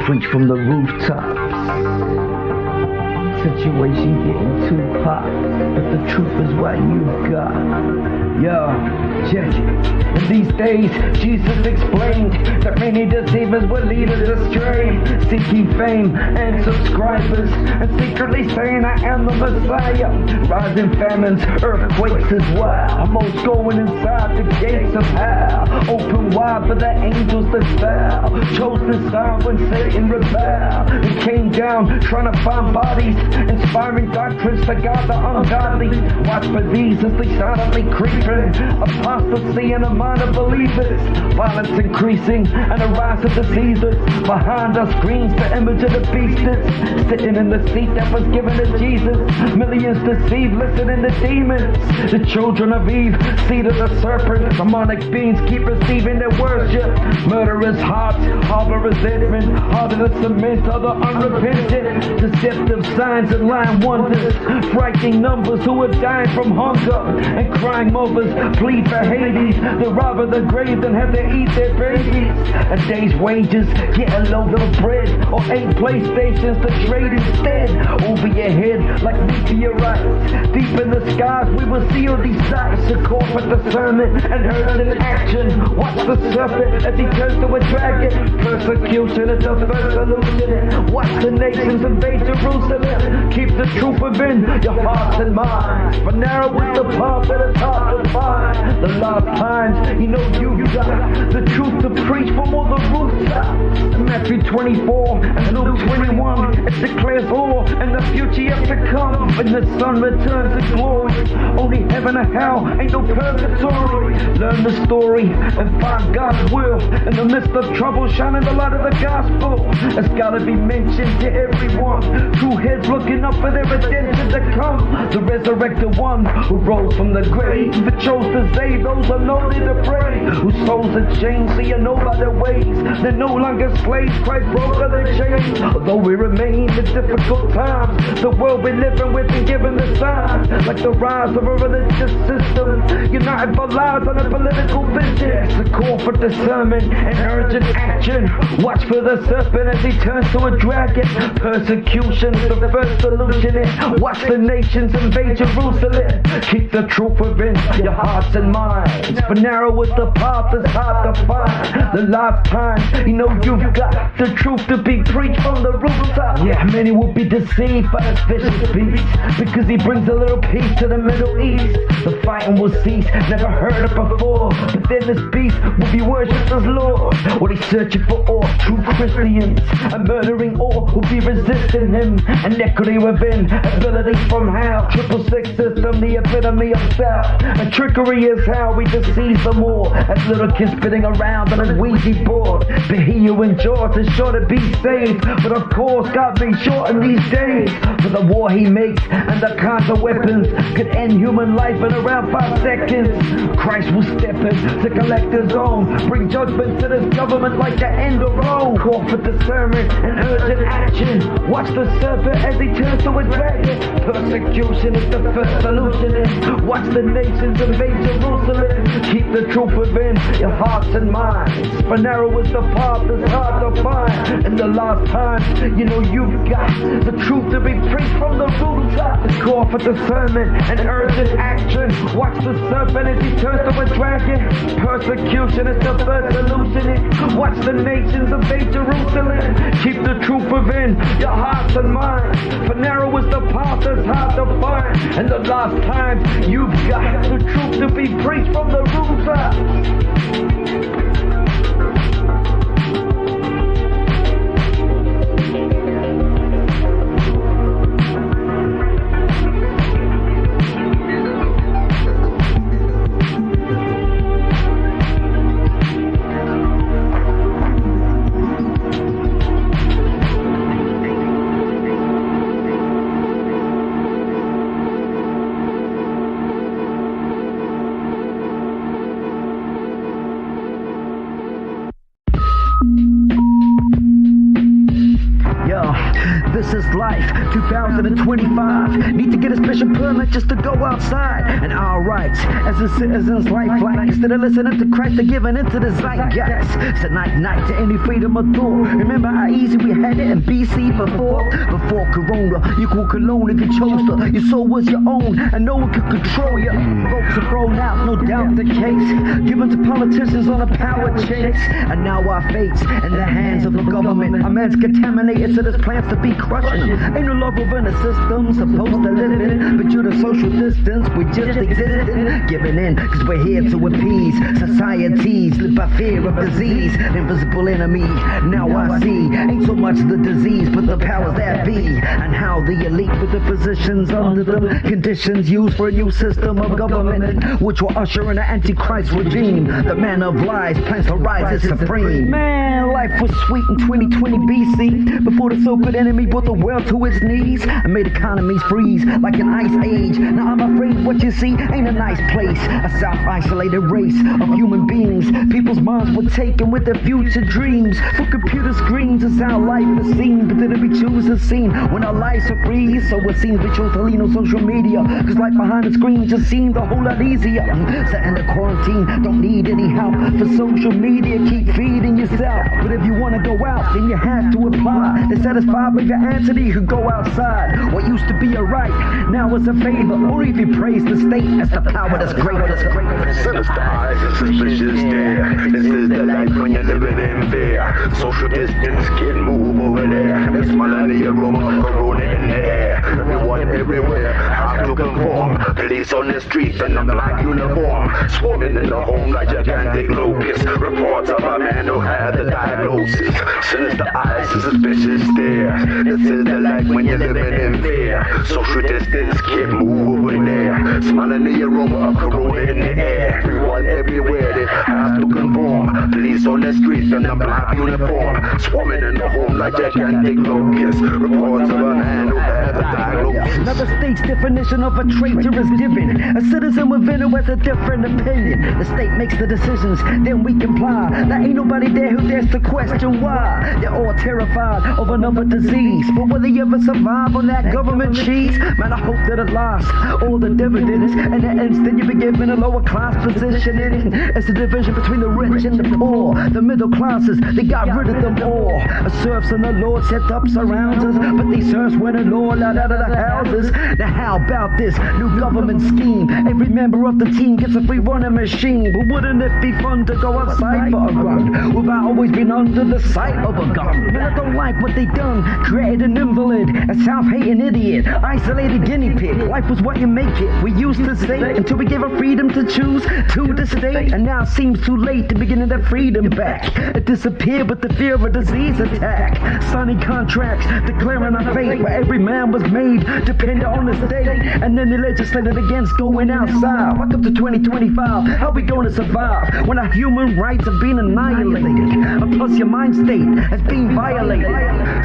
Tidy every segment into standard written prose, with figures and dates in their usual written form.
preach from the rooftops. Situation getting too hot, but the truth is what you got. Yo, check it. In these days, Jesus explained that many deceivers will lead us astray, seeking fame and subscribers, and secretly saying I am the Messiah. Rising famines, earthquakes as well, most going inside the gates of hell, open wide for the angels to fell. Chose this side when Satan rebelled and came down trying to find bodies, inspiring doctrines to guide the ungodly. Watch for these as they silently creeping, apostasy in the mind of believers, violence increasing and a rise of diseases. Behind us screens the image of the beast is sitting in the seat that was given to Jesus. Millions deceived, listening to demons. The children of Eve, seed of the serpent, demonic beings keep receiving their worship. Murderous hearts harbor resentment, harder to submit to the unrepentant. Deceptive signs and lying wonders, frightening numbers who are dying from hunger, and crying mothers plead for Hades. The robber the grave and have to eat their babies. A day's wages, get a load of bread, or 8 PlayStations to trade instead. Over your head like meteorites, deep in the skies we will see all these sights. A call for discernment and heard in action. Watch the serpent as he turns to a dragon. Persecution is the first solution. Watch the nations invade Jerusalem. Keep the truth within your hearts and minds, for narrow is the path that is hard to find. The last times, you know you got the truth to preach from all the rooftops. Matthew 24 and Luke 21, it declares all and the future yet to come. When the sun returns to glory, only heaven and hell, ain't no purgatory. Learn the story and find God's will in the midst of trouble, shining the light of the gospel. It's gotta be mentioned to everyone. True heads looking up for their redemption to come. The resurrected one who rose from the grave, that chose to save those unloaded to pray, whose souls are changed so you know by their ways. They're no longer slaves, Christ broke their chains. Although we remain in difficult times, the world we're living with and given the signs, like the rise of a religious system, united for lives on a political vision. It's a call for discernment and urgent action. Watch for the serpent as he turns to a dragon. Persecution's the first solution. Watch the nations invade Jerusalem. Keep the truth within your hearts and minds, for narrow is the path that's hard to find. The last time, you know you've got the truth to be preached from the rooftop. Yeah, many will be deceived by this vicious beast, because he brings a little peace to the Middle East. The fighting will cease, never heard it before, but then this beast will be worshipped as Lord. What he's searching for all true Christians, and murdering all who be resisting him. Iniquity within, abilities from hell, 666 system, the epitome of self. And trickery is how we deceive them all, as little kids spitting around on a Ouija board. But he who endures is sure to be saved, but of course God may shorten these days. For the war he makes and the kinds of weapons could end human life in around 5 seconds. Christ will step in to collect his own, bring judgment to this government like the end of Rome. Call for discernment and urgent action. Watch the serpent as he turns to a dragon. Persecution is the first solution. Watch the nations invade Jerusalem. Keep the truth within your hearts and minds, for narrow is the path that's hard to find. In the last time, you know you've got the truth to be preached from the rooftop. The call for discernment and urgent action. Watch the serpent as he turns to a dragon. Persecution is the first solution. Watch the nations invade Jerusalem. Keep the truth within your hearts and minds, for narrow is the path that's hard to find. In the last time, you've got the truth to be preached from the rooftop. life. 2025, need to get a special permit just to go outside. And our rights as a citizen's lifeline. Instead of listening to Christ, they're giving into the zeitgeist. So night to any freedom of thought. Remember how easy we had it in BC before Corona. You could cologne if you chose to. Your soul was your own, and no one could control you. Folks are thrown out, no doubt the case. Given to politicians on a power chase. And now our fate's in the hands of the government. Our man's contaminated, so there's plans to be crushing. Ain't no love within the system, supposed to live in. But due to social distance, we just existing. Giving in, cause we're here to appease societies. Live by fear of disease, invisible enemy. Now I see, ain't so much the disease, but the powers that be. And how the elite with the positions under them. Conditions used for a new system of government, which will usher in an antichrist regime. The man of lies plans to rise as supreme. Man, life was sweet in 2020 BC, before the so-called enemy brought the world to its knees and made economies freeze like an ice age. Now I'm afraid what you see ain't a nice place. A self-isolated race of human beings. People's minds were taken with their future dreams. For computer screens is how life is seen, but then we choose a scene when our lives are free. So it seems we chose to lean on social media, cause life behind the screen just seemed a whole lot easier. So in the quarantine, don't need any help for social media, keep feeding yourself. But if you wanna go out, then you have to apply. They're satisfied with your answer, you could go outside. What used to be a right, now is a favor. Only if you praise the state as the power that's greater. Sinister eyes and suspicious stare. This is the life when you're living in fear. Social distance, kid, move over there. It's smelling the aroma of corona in the air. Everyone everywhere has to conform. Police on the streets in a black uniform, swarming in the home like gigantic locusts. Reports of a man who had the diagnosis. Sinister eyes and suspicious stares. This is the life when you're living in fear. Social distance, kid, move over there. Smelling the aroma of corona in the air. Everyone everywhere, they have to conform. Police on the streets in a black uniform, swarming in the home like gigantic locusts. Reports of a man who had the diagnosis. Another state's definition of a traitor is given. A citizen within who has a different opinion. The state makes the decisions, then we comply. There ain't nobody there who dares to question why. They're all terrified of another disease, but will they ever survive on that government cheese? Man, I hope that at last all the dividends and the instant you be given a lower class positioning. It's the division between the rich and the poor. The middle classes, they got rid of them all. A serfs and the Lord set up surrounds us, but these serfs went and all out of the houses. Now how about this new government scheme? Every member of the team gets a free running machine. But wouldn't it be fun to go outside for a run without always being under the sight of a gun? Man, I don't like what they done. Created an invalid, a self-hating idiot, isolated guinea pig. Life was what you make it, we used to say, until we gave her freedom to choose to the state. And now it seems too late to be getting that freedom back. It disappeared with the fear of a disease attack. Signing contracts, declaring our fate, where every man was made dependent on the state. And then they legislated against going outside. Welcome to 2025, how we gonna survive when our human rights have been annihilated? And plus your mind state has been violated.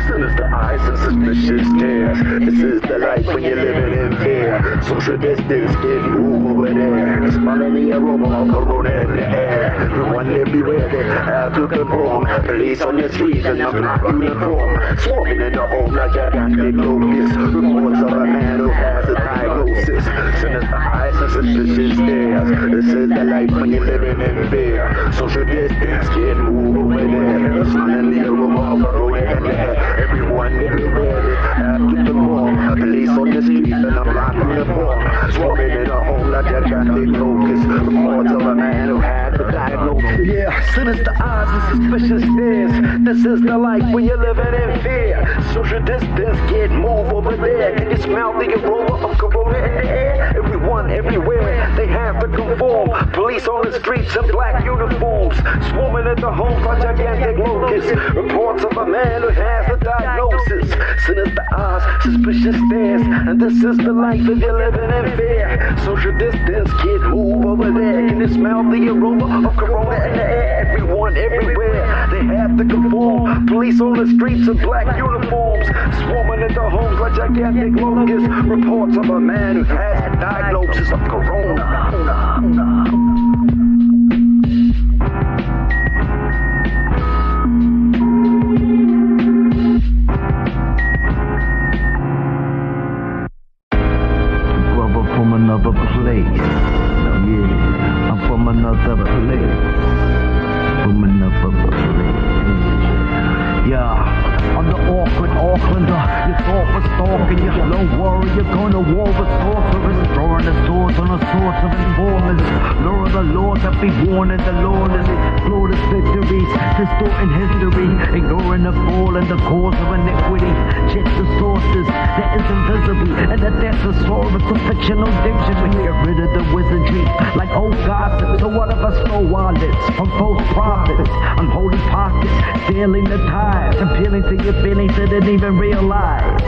Sinister eyes and suspicious stares. This is the life when you're living in fear. Social distance, kid, move over there. Smelling the aroma of corona in the air. Everyone everywhere, they have to conform. Police on the streets in a black uniform, swarming in the home like gigantic locusts. Reports of a man who has a diagnosis. Sinister eyes and suspicious stares. This is the life when you're living in fear. Social distance, kid, move over there. Smelling the aroma of corona in the air. Everyone everywhere, they have to conform. Police on the streets in a black uniform, swarming in a home like gigantic locusts. Reports of a man who had the diagnosis. Yeah, sinister eyes and suspicious stares. This is the life when you're living in fear. Social distance, kid, move over there. Can you smell the aroma of corona in the air? Everyone everywhere, they have to conform. Police on the streets in black uniforms, swarming at the homes like gigantic locusts. Reports of a man who has a diagnosis. Sinister eyes, suspicious stares. And this is the life if you're living in fear. Social distance, kid, move over there. Can you smell the aroma of corona in the air? Everyone everywhere, they have to conform. Police on the streets in black uniforms, swarming at the homes like gigantic locusts. Reports of a man who has a diagnosis of corona. Aucklander, you thought was stalking you. Lone warrior going to war with sorcerers, drawing the swords on the swords of informers. Lure of the Lord that be warning the lawless, flawless victories, distorting history, ignoring the fall and the cause of iniquity. Check the sources that is invisible, and that there's a source of fictional dictionary. Get rid of the wizardry like old gossip. So what if I stole wallets from false prophets, unholy pockets, stealing the tithes, appealing to your feelings that didn't even realize.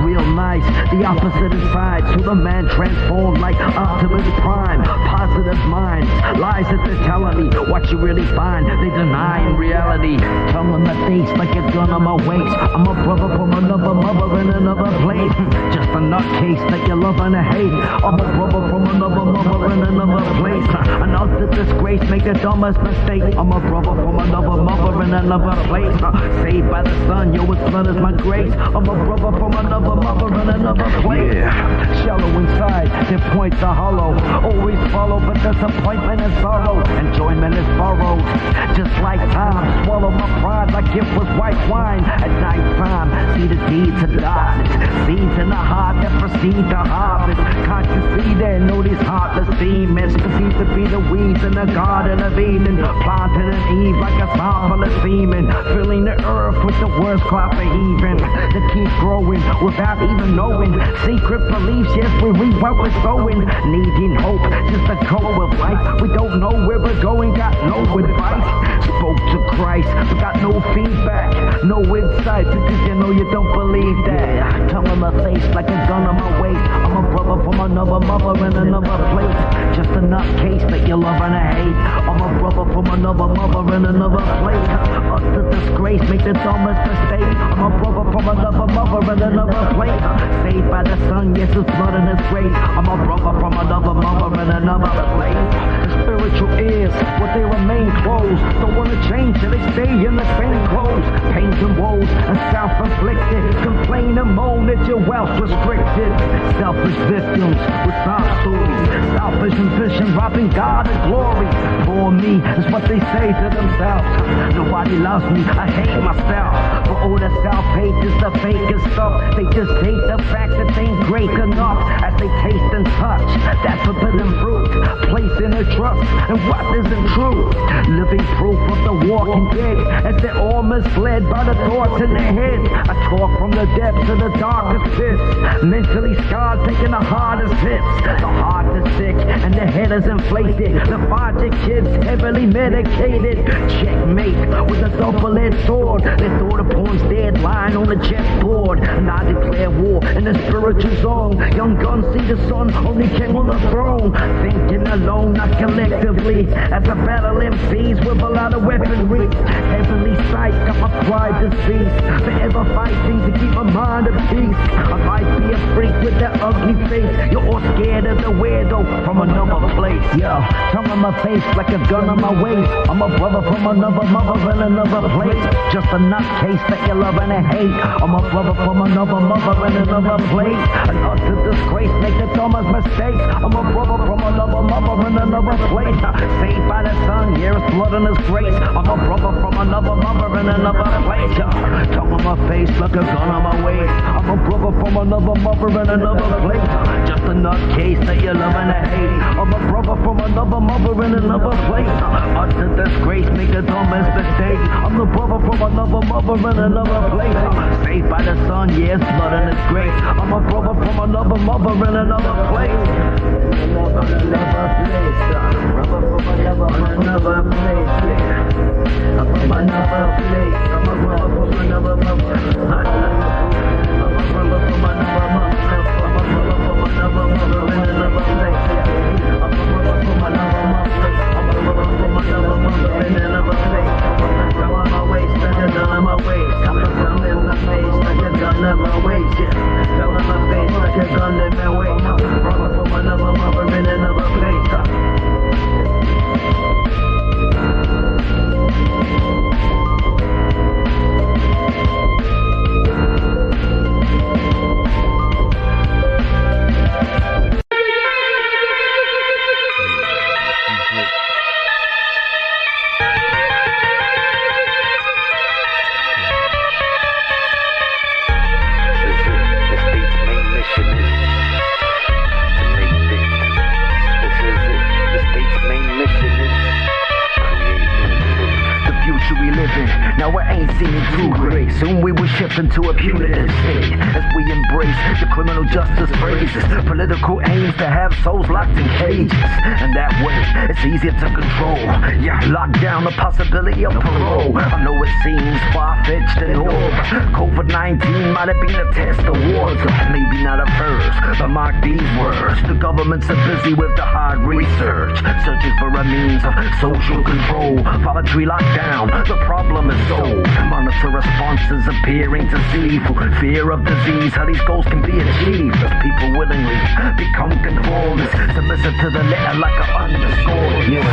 Real nice, the opposite is sides. So the man transformed like Optimus Prime. Positive minds, lies that they're telling me. What you really find, they deny in reality. Tongue on my face like a gun on my waist. I'm a brother from another mother in another place. Just a nutcase that you love and hate. I'm a brother from another mother in another place. Another disgrace, make the dumbest mistake. I'm a brother from another mother in another place. Saved by the sun, yo, his blood is my grace. I'm a brother from another mother in another place. Shallow inside, their points are hollow. Always follow, but disappointment and sorrow. Enjoyment is borrowed, just like time. Swallow my pride like it was white wine. At night time, see the deeds of darkness. Seeds in the heart that proceed to harvest. Can't you see there, know these heartless demons perceive to be the weeds in the Garden of Eden. Planted in Eve like a song full of semen, filling the earth with the worst cloud for heaving. To keep growing without even knowing. Secret beliefs, yes, we reap what we're sowing. Needing hope, just a go with life. We don't know where we're going, got no advice. Spoke to Christ, but got no feedback, no insight, because you know you don't believe that. Tongue on my face like a gun on my waist. I'm a brother from another mother in another place. Just a nutcase that you love and hate. I'm a brother from another mother in another place. Utter disgrace, make the dumbest mistake. I'm a brother from another mother in another place. Saved by the sun, yes, his blood and his grace. I'm a brother from another mother in another place. The spiritual ears, but they remain closed. Don't wanna change till they stay in the same clothes. Pains and woes and self-inflicted. Complain and moan that your wealth restricted. Selfish victims with sob stories. Selfish ambition robbing God of glory. For me is what they say to themselves. Nobody loves me, I hate myself. For all the self-hate is the fakest stuff. They just hate the fact that they ain't great enough. As they taste and touch that forbidden fruit, placing their trust in what isn't true. Living proof of the walking dead, as they're all misled by the thoughts in their head. I talk from the depths of the darkest pits, mentally scarred, taking the hardest hits. The heart is sick and the head is inflated. The logic kids heavily medicated. Checkmate with a double-edged sword. They throw the pawns dead lying on the chessboard. And I declare war in the spiritual zone. Young guns see the sun, only king on the throne. Thinking alone, not collectively. As I battle MCs with a lot of weaponry. Heavenly sight, got my pride deceased. Forever fighting to keep my mind at peace. I might be a freak with that ugly face. You're all scared of the weirdo from another place. Yeah, tongue on my face like a gun on my waist. I'm a brother from another mother in another place. Just a nutcase that you love and hate. I'm a brother from another mother in another place. An utter disgrace, make the dumbest mistakes. I'm a brother from another mother in another place. Saved by the sun, yeah, his blood and his grace. I'm a brother from another mother in another place. Tongue on my face like a gun on my waist. I'm a brother from another mother in another place. Just a nutcase that you love and hate. I'm a brother from another mother in another place. Utter disgrace, make the dumbest mistake. I'm the brother from another mother in another place. Saved by the sun, yes, blood and his grace. I'm a brother from another mother in another place. Another place, brother from another place. I'm from another place. I'm a brother from another mother. I'm a brother from another mother. I'm a brother from another mother in another place. I'm a brother from another mother. I'm a brother from another mother in another place. Tongue on my waist, like a gun on my waist. I'm a tongue in my face, like a gun on my waist. Tongue on my face, like a gun in my waist. I'm a brother from another mother in another place. seeming too great. Soon we will shift into a punitive state as we embrace the criminal justice phrases, political aims to have souls locked in cages. And that way, it's easier to control. Yeah, lock down the possibility of parole. I know it seems far-fetched and all, COVID-19 might have been a test of wars. Maybe not at first, but mark these words. The governments are busy with the hard research, searching for a means of social control. Voluntary lockdown, the problem is solved. Monitor responses appearing to see, for fear of disease, how these goals can be achieved. If people willingly become conformists, submissive to the letter like an underscore. Yeah,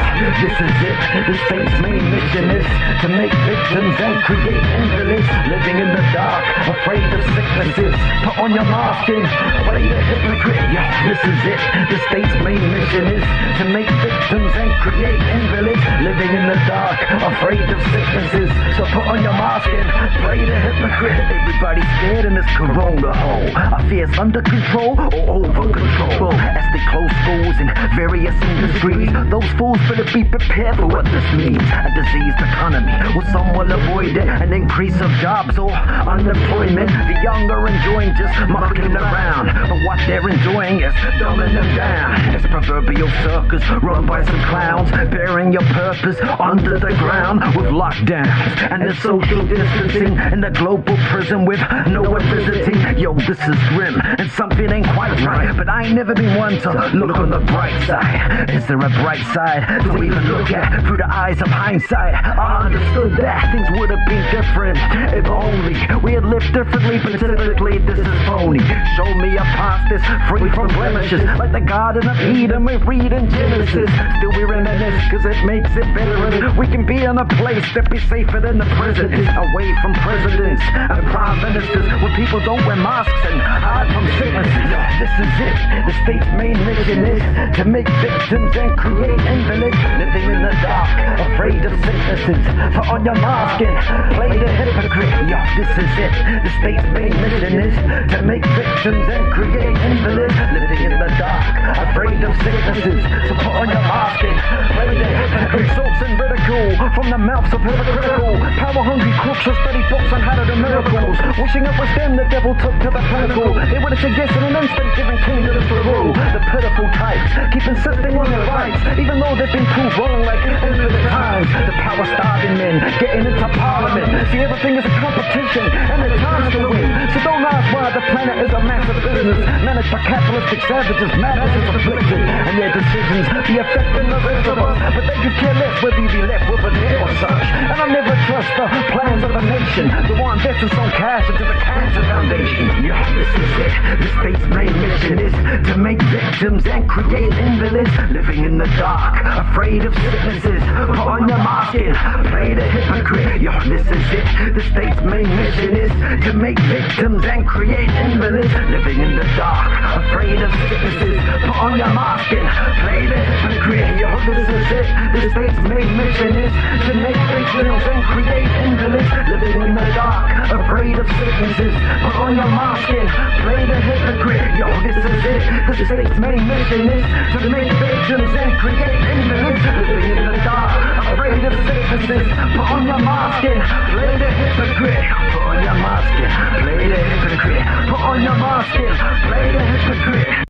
this is it. The state's main mission is to make victims and create invalids living in the dark, afraid of sicknesses. Put on your mask and play the hypocrite. Yeah, this is it. The state's main mission is to make victims and create invalids living in the dark, afraid of sicknesses. So put on your mask and play the hypocrite. Everybody's scared in this corona hole. I fear it's under control or over control. As they close schools in various industries, those fools better be prepared for what this means. A diseased economy, well, some will avoid it. An increase of jobs or unemployment. The young are enjoying just mucking around, but what they're enjoying is dumbing them down. It's proverbial circus run by some clowns, bearing your purpose under the ground with lockdowns and the social distancing in the global prison with no one visiting. Yo, this is grim and something ain't quite right, but I ain't never been one to look on the bright side. Is there a bright side to even look at through the eyes of hindsight? I understood that things would have been different if only we had lived differently, but typically this is phony. Show me a past that's free from blemishes, like the Garden of Eden we read in Genesis. Still we reminisce, cause it makes it better. We can be in a place that be safer than the prison, away from presidents and prime ministers, where people don't wear masks and hide from sicknesses. This is it. The state's main mission is to make victims and create invalids living in the dark, afraid of sicknesses. Put on your mask and play the hypocrite. Yo, this is it. The state's main mission is to make victims and create invalids living in the dark, afraid of sicknesses. So put on your mask and play the hypocrite. Insults and ridicule from the mouths of hypocritical, power-hungry crooks who study books on how to do miracles, wishing it was them the devil took to the pinnacle. They would have said yes in an instant, giving kingdom to the rule. The pitiful types keep insisting on their rights, even though they've been proved wrong like infinite times. The power-starving men getting into parliament. See, everything is a competition, and it's time to win. So don't ask why the planet is a massive business managed by capitalistic savages. Madness is afflicted, and their decisions be affecting the rest of us. But they could care less whether you be left with a debt or such. And I never trust the plans of a nation that will invest in some cash into the cancer foundation. Yeah, this is it. The state's main mission is to make victims and create invalids living in the dark, afraid of sicknesses. Put on your mask and play the hypocrite. Yo, this is it. The state's main mission is to make victims and create invalids living in the dark, afraid of sicknesses. Put on your mask and play the hypocrite. Yo, this is it. The state's main mission is to make victims and create invalids living in the dark, afraid of sicknesses. Put on your mask and play the hypocrite. Yo, this is it. The state's main mission is to make victims and create invalids living in the dark, afraid of sicknesses. Put on your mask and play the hypocrite. Put on your mask and play the hypocrite. Put on your mask and play the hypocrite.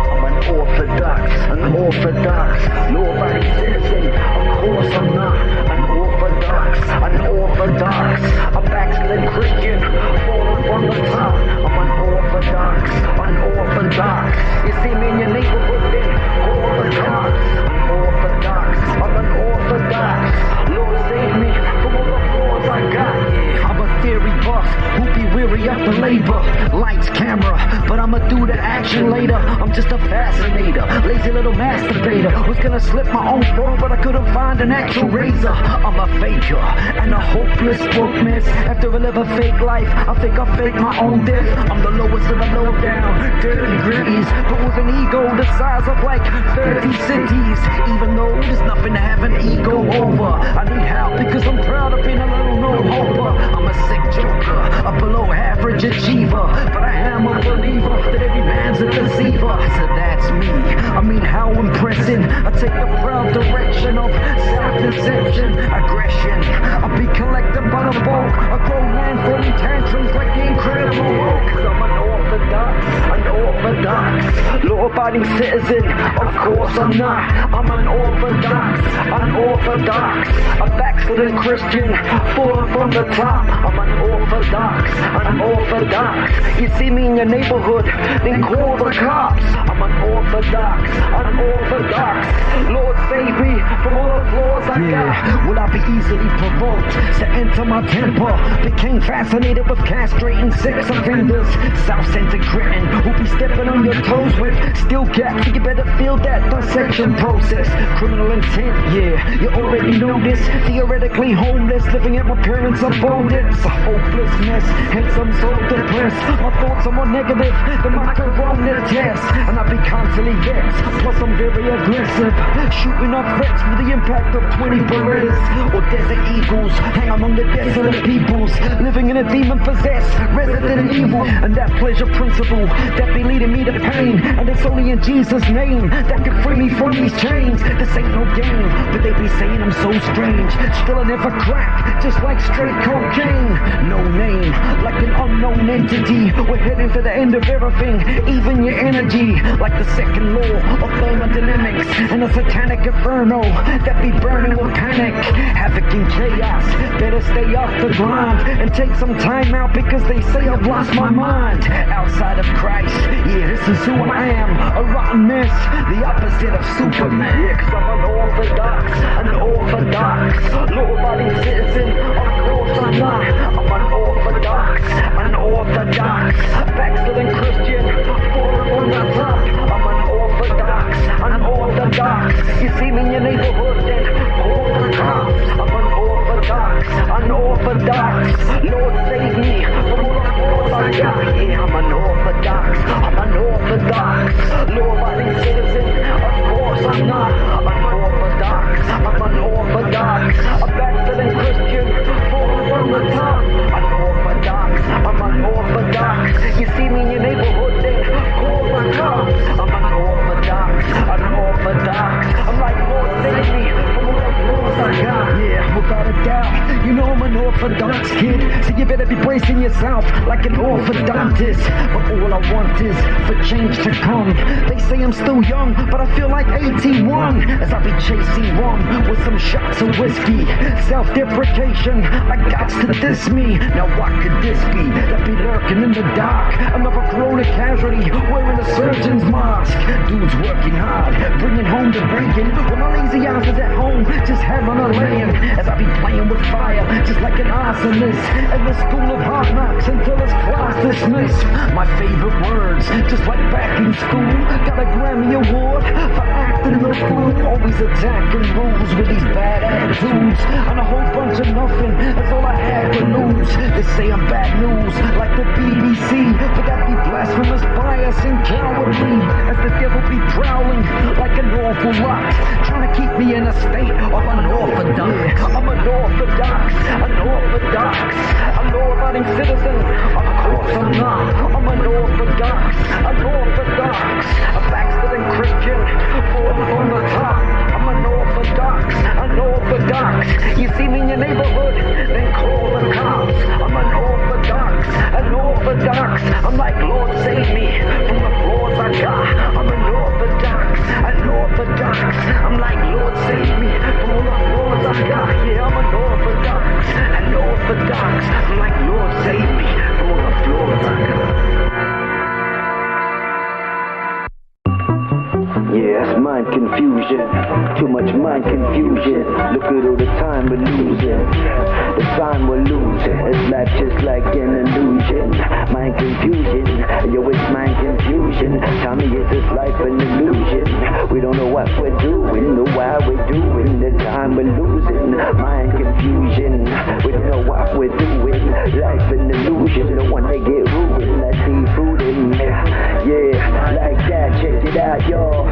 I'm unorthodox, nobody citizen. Of course I'm not unorthodox, a backslid Christian, falling from the top. I'm unorthodox. You see me in your neighborhood, then orthodox. I'm unorthodox. Lord save me from all the flaws I got. I'm a theory buff who be weary of the labor. Lights, camera, but I'ma do the action later. I'm just a fascinator, lazy little masturbator. Was gonna slip my own throat, but I couldn't find an actual razor. I'm a faker and a hopeless broke miss. After I live a fake life, I think I'll fake my own death. I'm the lowest of the low down, dirty gritties, but with an ego the size of like 30 cities. Even though there's nothing to have an ego over, I need help because I'm proud of being a little no-hoper. I'm a sick joker, a below average achiever, but I am a believer that every man's a deceiver. So that's me. I mean, how impressive. I take the proud direction of self-deception, aggression. I be collected by the bulk. A grown man throwing tantrums like the Incredible Hulk. 'Cause I'm unorthodox, law-abiding citizen. Of course I'm not. I'm unorthodox, a backslidden Christian, fallen from the top. I'm unorthodox. You see me in your neighborhood, then call the cops. I'm unorthodox. Lord save me from all the flaws I got. Will I be easily provoked to enter my temple? Became fascinated with castrating sex offenders, self-centered gritting, who be stepping on your toes with steel caps. You better feel that dissection process. Criminal intent, you already know this. Theoretically homeless, living at my parents' abundance. A hopeless mess, hence I'm so depressed. My thoughts are more negative than my corona test, and I be constantly vexed. Plus I'm very aggressive, shooting up threats with the impact of 20 Berettas or Desert Eagles. Hang among the desolate peoples, living in a demon-possessed Resident Evil. And that pleasure principle that be leading me to pain, and it's only in Jesus' name that can free me from these chains. This ain't no game, but they be saying I'm so strange. Still I never crack, just like straight cocaine. No name, like an unknown entity. We're heading for the end of everything, even your energy. Like the second law of thermodynamics and a satanic inferno that be burning with panic. Havoc and chaos, better stay off the grind and take some time out, because they say I've lost my mind. Outside of Christ, this is who I am. A rotten mess, the opposite of Superman. 'Cause I'm unorthodox, law-abiding citizen. Of course I'm not. I'm unorthodox, backslidden Christian, falling on the top. I'm unorthodox. You see me in your neighborhood, then call the cops. I'm unorthodox. Lord save me from all the flaws I got. I'm unorthodox. Law-abiding citizen. Of course I'm not. I'm unorthodox. A backslidden Christian, falling from the top. I'm unorthodox. You see me in your neighborhood, then call the cops. I'm unorthodox. I'm like, Lord save me from all the flaws I got. Without a doubt, you know I'm an orthodox kid, so you better be bracing yourself like an orthodontist. But all I want is for change to come. They say I'm still young, but I feel like 81 as I be chasing rum with some shots of whiskey. Self-deprecation, like gots to diss me. Now what could this be that be lurking in the dark? Another corona casualty wearing a surgeon's mask. Dudes working hard, bringing home the bacon, with my lazy eyes is at home, just hammering a laying. As I be playing with fire, just like an arsonist, in the school of hard knocks until it's class dismissed. My favorite words, just like back in school, got a Grammy Award for acting the fool. Always attacking rules with these bad attitudes, and a whole bunch of nothing, that's all I had to lose. They say I'm bad news, like the BBC, but that be blasphemous, bias, and cowardly, as the devil be prowling like an awful lot, trying to keep me in a state of unorthodox. I'm unorthodox, a law-abiding citizen. Of course I'm not. I'm unorthodox, a backslidden Christian, falling from the top. I'm unorthodox. You see me in your neighborhood, then call the cops. I'm unorthodox. I'm like, Lord save me from the flaws I got. I'm unorthodox. I'm like, Lord save me from all the flaws I got. I'm unorthodox. I'm like, Lord save me from all the flaws I got. It's mind confusion, too much mind confusion. Look at all the time we're losing, It's life just like an illusion. Mind confusion, it's mind confusion. Tell me, is this life an illusion? We don't know what we're doing, know why we're doing. The time we're losing, mind confusion. We don't know what we're doing. Life an illusion, don't want to get ruined. I see food in me, like that. Check it out, y'all.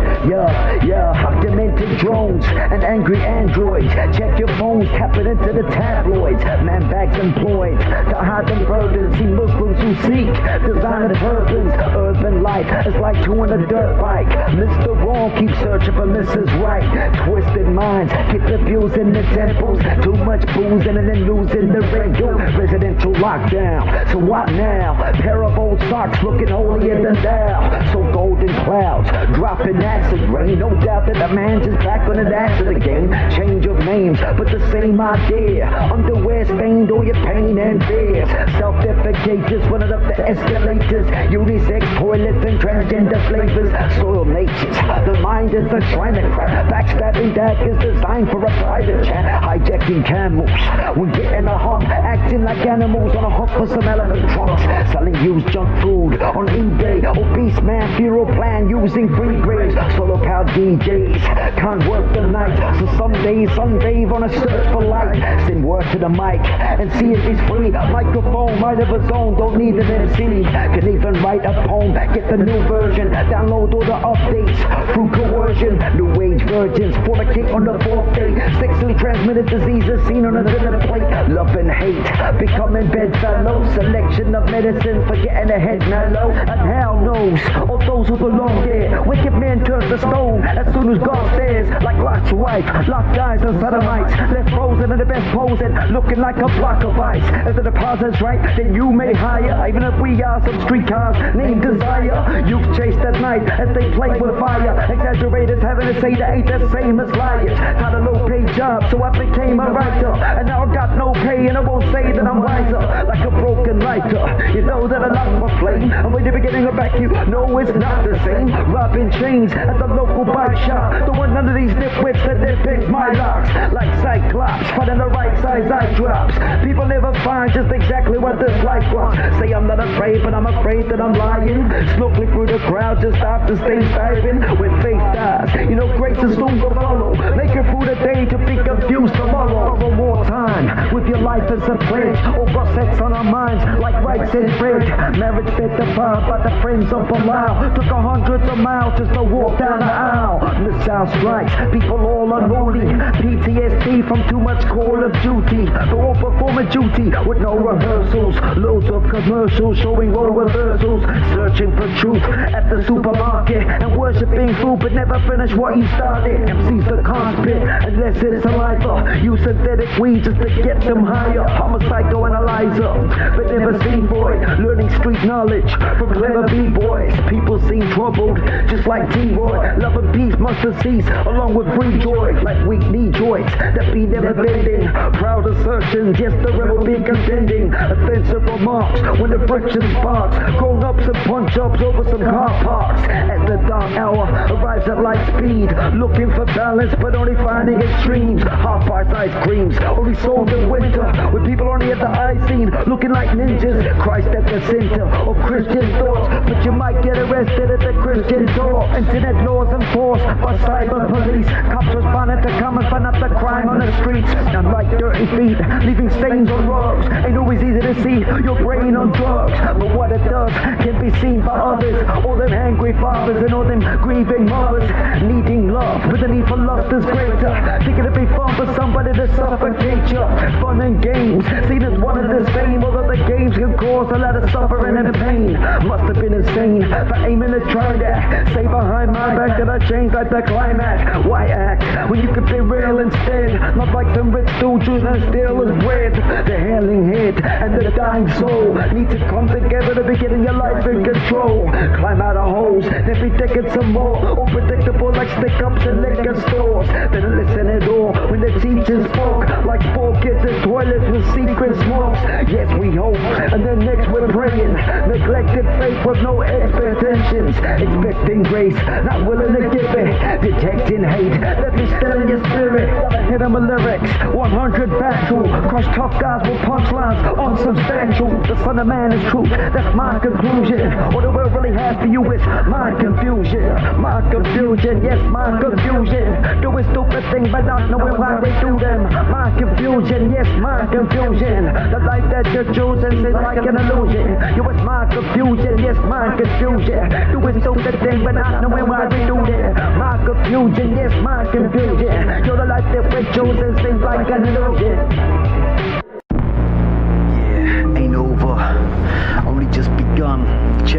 Demented drones and angry androids. Check your phones, tap it into the tabloids. Man bags employed to hide them burdens. See Muslims who seek. Designer turbans, urban life is like two on a dirt bike. Mr. Wrong keeps searching for Mrs. Right. Twisted minds keep abusing the temples. Too much boozing and then losing the rental. Residential lockdown. So what now? Pair of old socks looking holier than thou. So golden clouds dropping acid rain. No doubt that the man's just back on the ass of the game. Change of names, but the same idea. Underwear stained all your pain and fears. Self-defecate just running up the escalators. Unisex toilets and transgender flavors. Soil natures, the mind is a shrine of crap. Backstabbing that is designed for a private chat. Hijacking camels when getting a hump. Acting like animals on a hunt for some elephant trunks. Selling used junk food on eBay. Obese man funeral plan using free graves. Solo power DJs can't work the night. So some days sunbathe on a search for light. Send word to the mic and see if it's free. Microphone right of his own, don't need an MC. Can even write a poem, get the new version. Download all the updates through coercion. New age virgins fornicate on the fourth day. Sexually transmitted diseases seen on a dinner plate. Love and hate, becoming bedfellows. Selection of medicine for getting a head mellow. And hell knows, all those who belong there. Wicked men turn to stone as soon as God stares. Like Lot's wife, locked guys and sodomites. Left frozen in the best posing, looking like a block of ice. If the deposit's right, then you may hire. Even if we are some streetcars named Desire. You've chased at night as they play with fire. Exaggerators having to say that ain't the same as liars. Got a low paid job, so I became a writer. And now I got no pay, and I won't say that I'm wiser. Like a broken lighter, you know that I lost my flame. I'm way the beginning of back, you know it's not the same. Robbing chains at the local bike shop. Don't want none of these nitwits that they pick my locks. Like Cyclops, finding the right size eye drops. People never find just exactly what this life wants. Say I'm not afraid, but I'm afraid that I'm lying. Slowly through the crowd just after stage diving. When faith dies, you know grace is soon to follow. Make it through the day to be confused tomorrow. For more time, with your life as a pledge. Over sex on our minds, like rights and bread. Marriage set defined by the friends of Belial. Took hundreds of miles just to walk down the aisle. Missile strikes, people all unruly. PTSD from too much Call of Duty. They're all performing duty with no rehearsals. Loads of commercials showing role reversals. Searching for truth at the supermarket. And worshipping food but never finish what you started. MC's the conspit unless it's saliva. Use synthetic weed just to get them higher. I'm a psychoanalyzer, but never seen boy. Learning street knowledge from clever b-boys. People seem troubled, just like T-Roy. Love and peace must have ceased, along with free joy. Like weak knee joints that be never bending. Proud assertions, yes the rebel be contending. Offensive remarks when the friction sparks. Grown-ups and punch-ups over some car parks. As the dark hour arrives at light speed. Looking for balance but only finding extremes. Half-price ice creams, only sold in winter. With people only at the eye scene, looking like ninjas. Christ at the center of Christian thoughts. But you might get arrested at the Christian door. Internet laws enforced by cyber police. Cops responding to come and find out the crime on the streets. And like dirty feet, leaving stains on rugs. Ain't always easy to see your brain on drugs. But what it does can be seen by others. All them angry fathers and all them grieving mothers. Needing love, but the need for lust is greater. Thinking it'd be fun for somebody to suffocate you. Fun and games, seen as one and the same. Although the games can cause a lot of suffering and pain. Must have been insane for aiming to try that. Say behind my back that I changed like the climax. Why act when you could be real instead? Not like some rich stooges and steal his bread. The hailing head and the dying soul need to come together to be getting your life in control. Climb out of holes, then be taking some more. Unpredictable like stick-ups in liquor stores. Didn't listen at all when the teachers spoke. Like 4 kids in toilets with secret smokes. Yes, we hope, and then next we're praying. Neglected faith with no expectations. Expecting grace, not willing to give it. Detecting hate, let me still in your spirit. Hit 'em with lyrics, 100 battle. Crush tough guys with punchlines, unsubstantial. The son of man is truth, that's my conclusion. What the world really has for you is my confusion. My confusion, yes, my confusion. Doing stupid things but not knowing why they do them. My confusion, yes, my confusion. The life that you're choosing is like an illusion. You was my confusion, yes, my confusion. Doing stupid things but not knowing why they do them. My confusion, yes, my confusion. You're the life that we're choosing seems like an illusion. Yeah, ain't over. Only just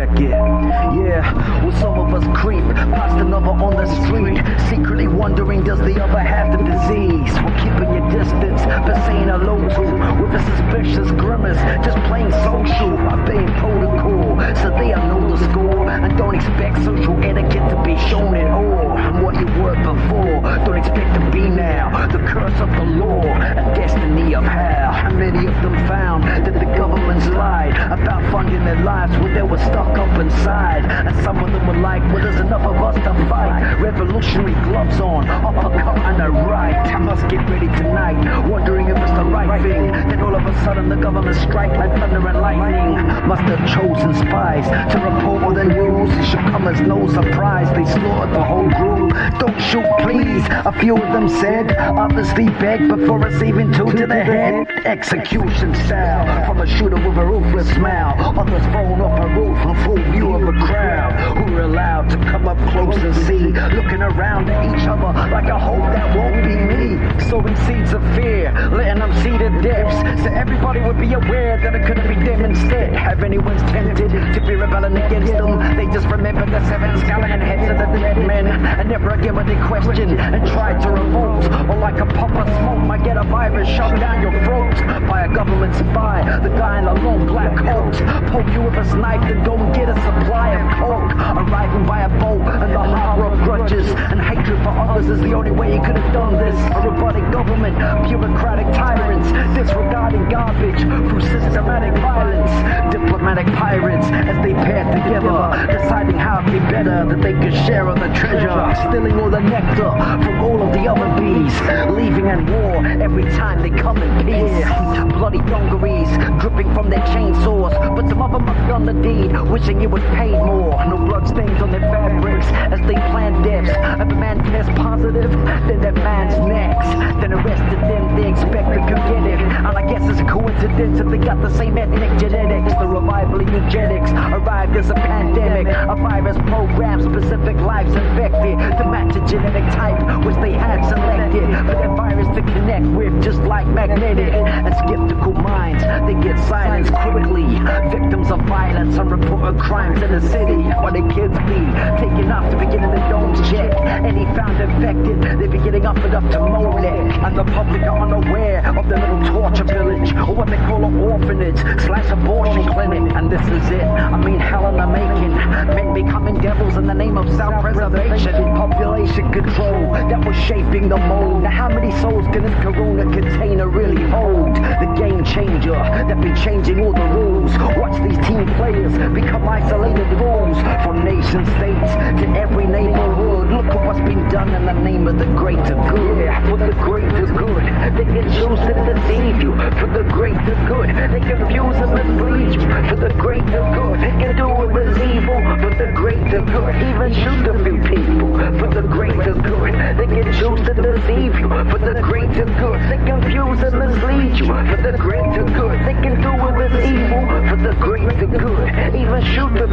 check it. Yeah, well some of us creep past another on the street, secretly wondering does the other have the disease. We're keeping your distance, but saying hello to with a suspicious grimace, just plain social, obeying protocol, so they know the score and don't expect social etiquette to be shown at all. And what you were before, don't expect to be now. The curse of the law and destiny of hell. And many of them found that the government's lied about funding their lives when they were stuck up inside. And some of them were like, well there's enough of us to fight. Revolutionary gloves on, uppercut and a right. I must get ready tonight, wondering if it's the right thing. Then all of a sudden the government strike like thunder and lightning. Must have chosen spies to report on the news. Should come as no surprise, they slaughtered the whole group. Don't shoot please, a few of them said. Others they begged before receiving two to the head. Execution style, from a shooter with a ruthless smile. Others thrown off a roof in full view of a crowd, who were allowed to come up close and see, looking around at each other like I hope that won't be me. Sowing seeds of fear, letting them see the depths, so everybody would be aware that it couldn't be them instead. Have anyone's tempted to be rebelling against them, they just remember the 7 skeleton heads of the dead men, and never again would they question and try to revolt. Or like a puff of smoke might get a virus shoved down your throat by a government spy, the guy in a long black coat, poke you with a knife and don't get a supply of coke. Arriving by a boat and the horror of grudges and hatred for others is the only way he could have done this. A robotic government, bureaucratic tyrants, disregarding garbage through systematic violence. Diplomatic pirates as they pair together, deciding how it'd be better that they could share on the treasure, stealing all the nectar from all of the other bees, leaving at war every time they come in peace. Bloody dungarees dripping from their chainsaws, but some of them have done the deed, wishing it was paid more. No blood stains on their fabrics as they plan deaths. If a man tests positive, then that man's next. Then arrested them, they expect to get it. And I guess it's a coincidence if they got the same ethnic genetics. The revival of eugenics arrived as a pandemic, a virus program, specific lives infected to match a genetic type which they had selected for that virus to connect with, just like magnetic. And skeptical minds, they get silenced quickly. Victims of violence, unreported crimes in the city, while their kids be taken off to be getting the domes checked. Any found infected, they be getting offered up to Molech. And the public are unaware of the little torture village, or what they call an orphanage / abortion clinic. And this is it, I mean hell in the making. Men becoming devils in the name of self-preservation. Population control that was shaping the mold. Now how many souls can this corona container really hold? The game changer that be changing all the rules. Watch these team players become isolated rules. From nation states to every neighborhood. Look at what's been done in the name of the greater good. Yeah, for the greater good. They can choose to deceive you for the greater good. They confuse and mislead you for the greater good. They can do it with evil for the greater good. Even shoot a few people for the greater good. They can choose to deceive you for the greater good. They confuse and mislead you for the greater good. They can do it with evil for the greater good. Even shoot them.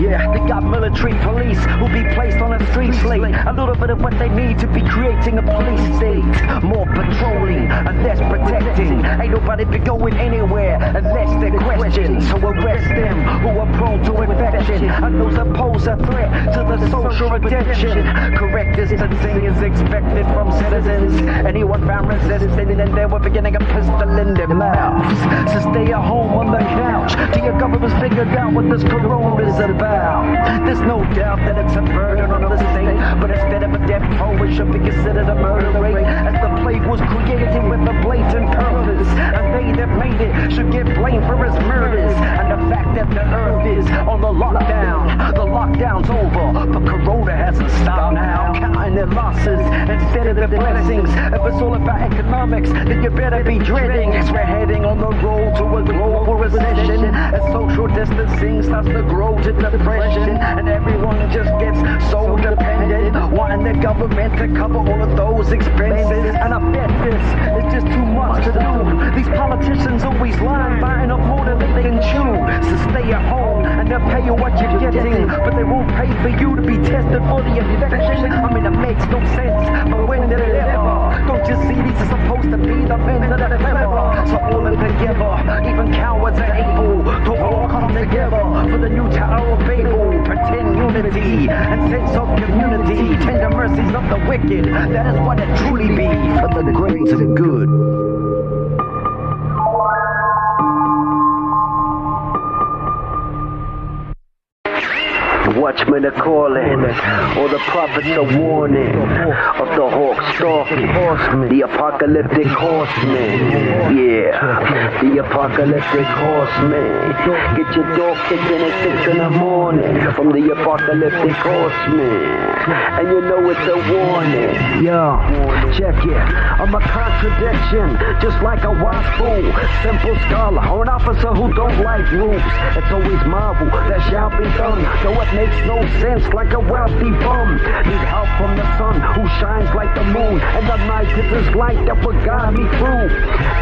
Yeah, they got military police who'll be placed on a street slate. A little bit of what they need to be creating a police state. More patrolling and less protecting. Ain't nobody be going anywhere unless they're questioned. So arrest them who are prone to infection and those that pose a threat to the social redemption. Correct distancing is expected from citizens. Anyone found resisting and they were beginning a pistol in their mouths. So stay at home on the couch till your government's figured out what this corona is about. There's no doubt that it's a burden on the state, but instead of a death toll, it should be considered a murder rate, as the plague was created with a blatant purpose, and they that made it should get blamed for its murders. And the fact that the earth is on the lockdown's over, but corona hasn't stopped now, counting their losses instead of their blessings. If it's all about economics, then you better be dreading, as we're heading on the road to a global recession, as social distancing starts to grow to depression, and everyone just gets so dependent, wanting the government to cover all of those expenses. And I bet this is just too much to do. These politicians always lying, buying up more than they can chew. So stay at home and they'll pay you what you're getting, but they won't pay for you to be tested for the infection. I mean, it makes no sense, but when did it ever? Don't you see these are supposed to be the men that are clever? So all of together, even cowards are able to all come together for the new Tower of Babel. Pretend unity and sense of community. Tender mercies of the wicked. That is what it truly be for the greater good. Watchmen are calling, or the prophets are warning of the hawk stalking, the apocalyptic horsemen. Yeah, the apocalyptic horsemen. Get your door kicked in at 6 in the morning from the apocalyptic horsemen. And you know it's a warning. Yo, check it. I'm a contradiction, just like a wise fool, simple scholar, or an officer who don't like rules. It's always marvel that shall be done, though it makes no sense, like a wealthy bum. Need help from the sun who shines like the moon, and the night is his light that will guide me through.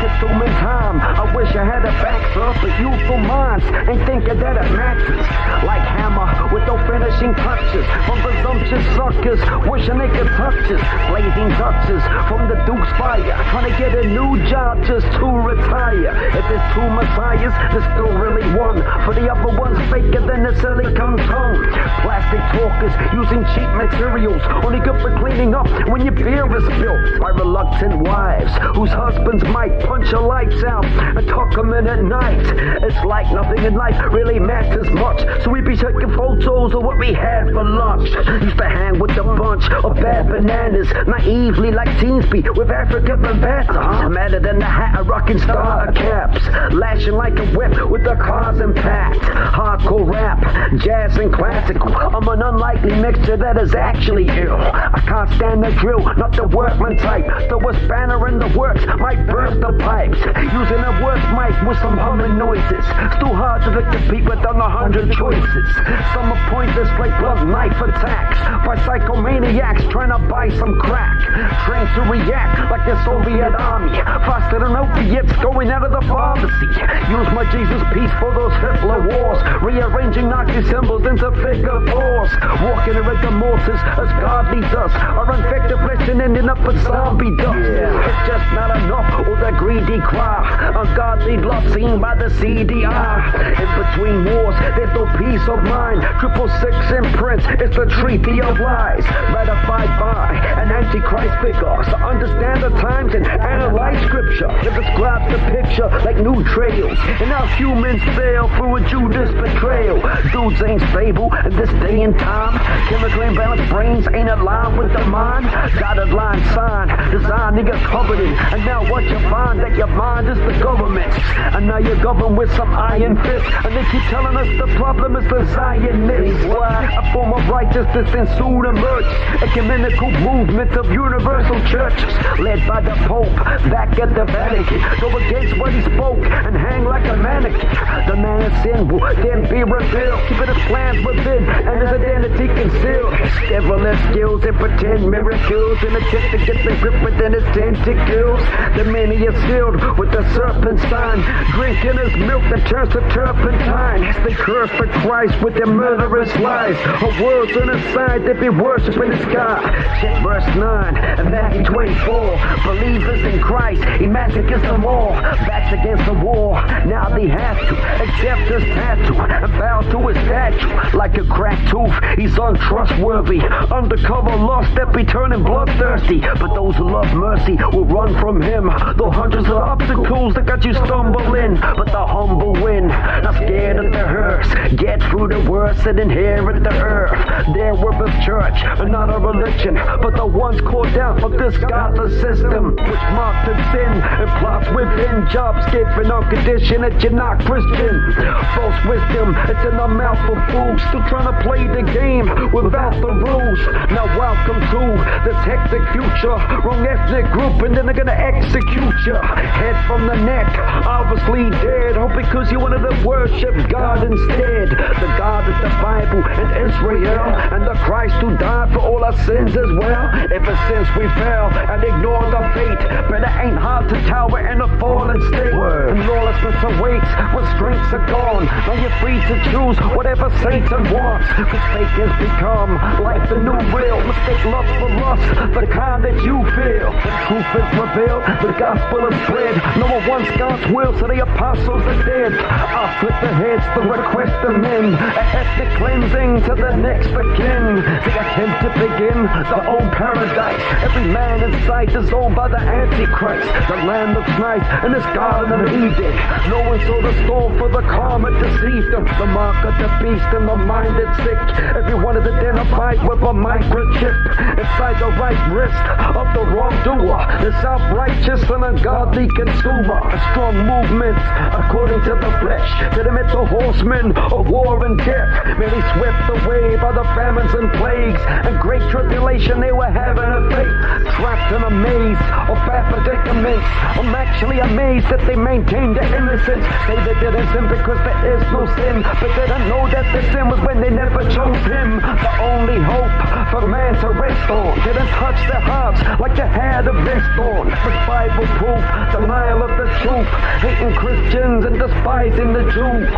Consuming time, I wish I had a backstop, but youthful minds ain't thinking that it matches. Like hammer with no finishing touches, from presumptuous suckers wishing they could touch us. Blazing Dutches from the Duke's fire, trying to get a new job just to retire. If there's two messiahs, there's still really one, for the other one's faker than the silicone tongue. Plastic talkers using cheap materials, only good for cleaning up when your beer is spilled. By reluctant wives whose husbands might punch your lights out and tuck them in at night. It's like nothing in life really matters much, so we be taking photos of what we had for lunch. Used to hang with a bunch of bad bananas, naively like teens be with African bambata. Madder than the hat of rocking starter caps, lashing like a whip with the cars impact. Hardcore rap, jazz and classical, I'm an unlikely mixture that is actually ill. I can't stand the drill, not the workman type. Throw a spanner in the works, might burst the pipes. Using a work mic with some humming noises. It's too hard to compete with 100 choices. Some are pointless like blunt knife attacks by psychomaniacs trying to buy some crack. Trained to react like the Soviet army, faster than opiates going out of the pharmacy. Use my Jesus piece for those Hitler wars, rearranging Nazi symbols into figure fours. Walking in rigor mortis as God leads us, our infected flesh and ending up with zombie dust. It's just not enough, or the greedy cry, ungodly love seen by the CDI. In between wars, there's no peace of mind. 666 imprints, it's the treaty of lies, ratified by an antichrist figure. So understand the times and analyze scripture. It describes the picture like new trails, and how humans fail through a Judas betrayal. Dudes ain't stable in this day and time. Chemically imbalanced brains ain't aligned with the mind. Dotted line sign, design niggas covered in. And now what you find, that your mind is the government. And now you're governed with some iron fist, and they keep telling us the problem is the Zionists. Why? A form of righteousness and soon emerge. Ecumenical movement of universal churches, led by the Pope, back at the Vatican. Go against what he spoke and hang like a mannequin. The man of sin will then be revealed, keeping his plans within and his identity concealed. Devilish skills and pretend miracles, in attempt to get the grip within his tentacles. The many are sealed with the serpent sign, drinking his milk that turns to turpentine. As they curse the Christ with their murderous lies, her words on the side they be worshiping the sky. Check verse 9 and Matthew 24. Believers in Christ, he massacres them all. Backs against the wall, now they have to accept his tattoo and bow to his statue. Like a cracked tooth, he's untrustworthy. Undercover lust that be turning bloodthirsty. But those who love mercy will run from him. Though hundreds of obstacles that got you stumbling, but the humble win. Not scared of the hearse, get through the worst and inherit the earth. Their worth is church, not a religion, but the ones caught out of this godless system, which marks the sin and plots within. Jobs given on condition that you're not Christian. False wisdom, it's in the mouth of fools, still trying to play the game without the rules. Now welcome to this hectic future. Wrong ethnic group and then they're gonna execute you. Head from the neck, obviously dead. All because you wanted to worship God instead. The God of the Bible and Israel Gabriel, and the Christ who died for all our sins as well. Ever since we fell and ignored the fate, but it ain't hard to tower in a fallen state. And lawlessness awaits when strengths are gone. Now you're free to choose whatever Satan wants, cause fake has become like the new real. Mistake love for lust, the kind that you feel. The truth is revealed, the gospel is spread. No one wants God's will, so the apostles are dead. I'll flip the heads, the request of men, an ethnic cleansing to the next of kin. The attempt to begin the old paradise. Every man in sight is owned by the Antichrist. The land looks nice in this garden of Eden. No one saw the storm for the karma deceived them. The mark of the beast and the mind that's sick. Everyone is identified with a microchip inside the right wrist of the wrongdoer. The self-righteous and ungodly consumer. A strong movement according to the flesh, to the mental horsemen of war and death. Merely swept away by the famines and plagues and great tribulation they were having a fate. Trapped in a maze of bad predicaments. I'm actually amazed that they maintained their innocence. Say they didn't sin because there is no sin, but they don't know that the sin was when they never chose him. The only hope for man to rest on didn't touch their hearts like they had a vest on. The Bible proof, denial of the truth, hating Christians and despising the Jews.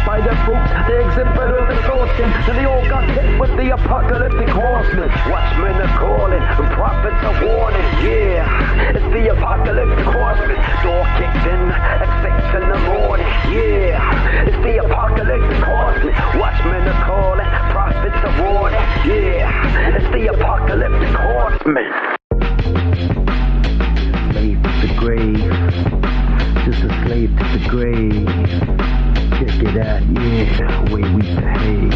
By their fruits they exhibited distortion, and they all got hit with the apocalyptic horsemen. Watchmen are calling and prophets are warning. Yeah, it's the apocalyptic horsemen. Door kicked in at 6 in the morning. Yeah, it's the apocalyptic horsemen. Watchmen are calling, prophets are warning. Yeah, it's the apocalyptic horsemen. Slave to the grave, just a slave to the grave. Check it out, yeah, the way we behave.